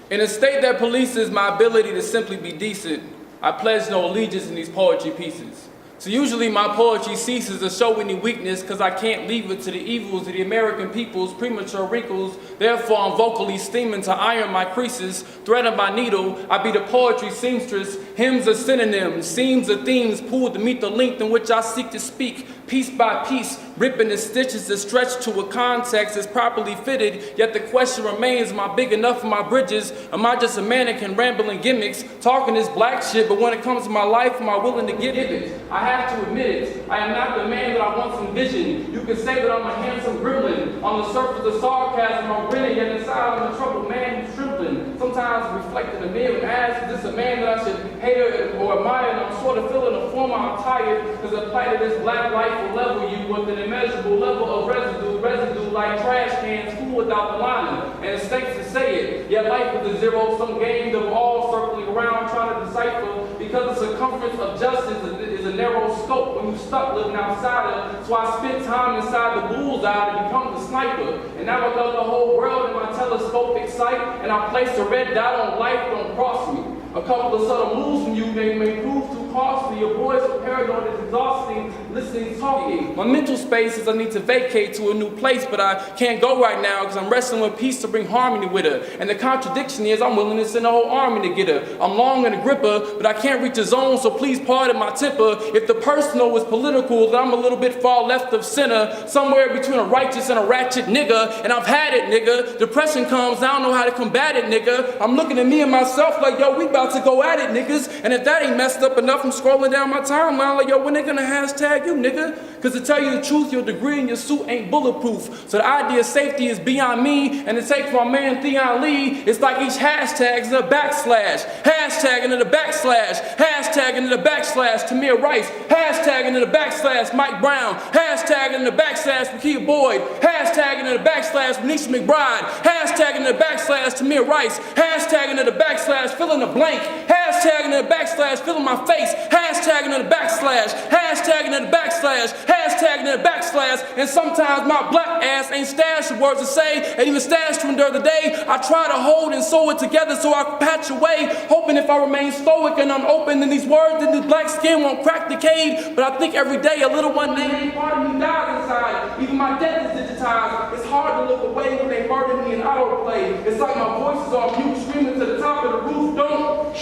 In a state that polices my ability to simply be decent, I pledge no allegiance in these poetry pieces. So usually my poetry ceases to show any weakness because I can't leave it to the evils of the American people's premature wrinkles. Therefore I'm vocally steaming to iron my creases, threading my needle. I be the poetry seamstress, hymns are synonyms, seams are themes pulled to meet the length in which I seek to speak. Piece by piece, ripping the stitches that stretch to a context that's properly fitted. Yet the question remains, am I big enough for my bridges? Am I just a mannequin rambling gimmicks, talking this black shit, but when it comes to my life, am I willing to give it? I have to admit it, I am not the man that I once envisioned. You can say that I'm a handsome gremlin. On the surface of sarcasm, I'm grinning, yet inside I'm a troubled man who's trembling. Sometimes reflecting the mirror and ask, is this a man that I should hate or admire? And I'm sort of feeling a form I'm tired, because the plight of this black life will level you with an immeasurable level of residue like trash cans full without the lining. And it stinks to say it, yet life is a zero, some game that we're all circling around trying to decipher, because the circumference of justice is a narrow scope when you're stuck living outside of. So I spent time inside the bullseye to become the sniper. And now I got the whole world in my telescopic sight, and I place a red dot on life, don't cross me. A couple of subtle moves from you may prove too costly. Your voice of paranoid is exhausting, listening, talking. My mental space is I need to vacate to a new place, but I can't go right now because I'm wrestling with peace to bring harmony with her. And the contradiction is I'm willing to send a whole army to get her. I'm long and a gripper, but I can't reach a zone, so please pardon my temper. If the personal was political, then I'm a little bit far left of center, somewhere between a righteous and a ratchet nigga, and I've had it, nigga. Depression comes, I don't know how to combat it, nigga. I'm looking at me and myself like, yo, we about to go at it, niggas. And if that ain't messed up enough, I'm scrolling down my timeline like, yo, when they gonna hashtag you, nigga? Because to tell you the truth, your degree and your suit ain't bulletproof. So the idea of safety is beyond me, and to take for my man Theon Lee, it's like each hashtag is a backslash. Hashtag into the backslash. Hashtag into the backslash Tamir Rice. Hashtag into the backslash Mike Brown. Hashtag into the backslash Rakia Boyd. Hashtag into the backslash Benicia McBride. Hashtag into the backslash Tamir Rice. Hashtag into the backslash fill in the blank. Hashtag into the backslash fill in my face. Hashtag into the backslash. Hashtag into the backslash. Hashtag into the backslash. And sometimes my black ass ain't stashed with words to say, and even stashed to endure the day. I try to hold and sew it together so I can patch away, hoping if I remain stoic and unopened in these words, then this black skin won't crack decayed. But I think every day a little one named part of me dies inside. Even my death is digitized. It's hard to look away when they murder me in autoplay. It's like my voice is on mute, screaming to the top of the roof, don't.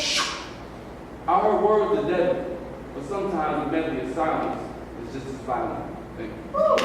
I heard words of death, but sometimes the medley of silence is just as violent. Thank you.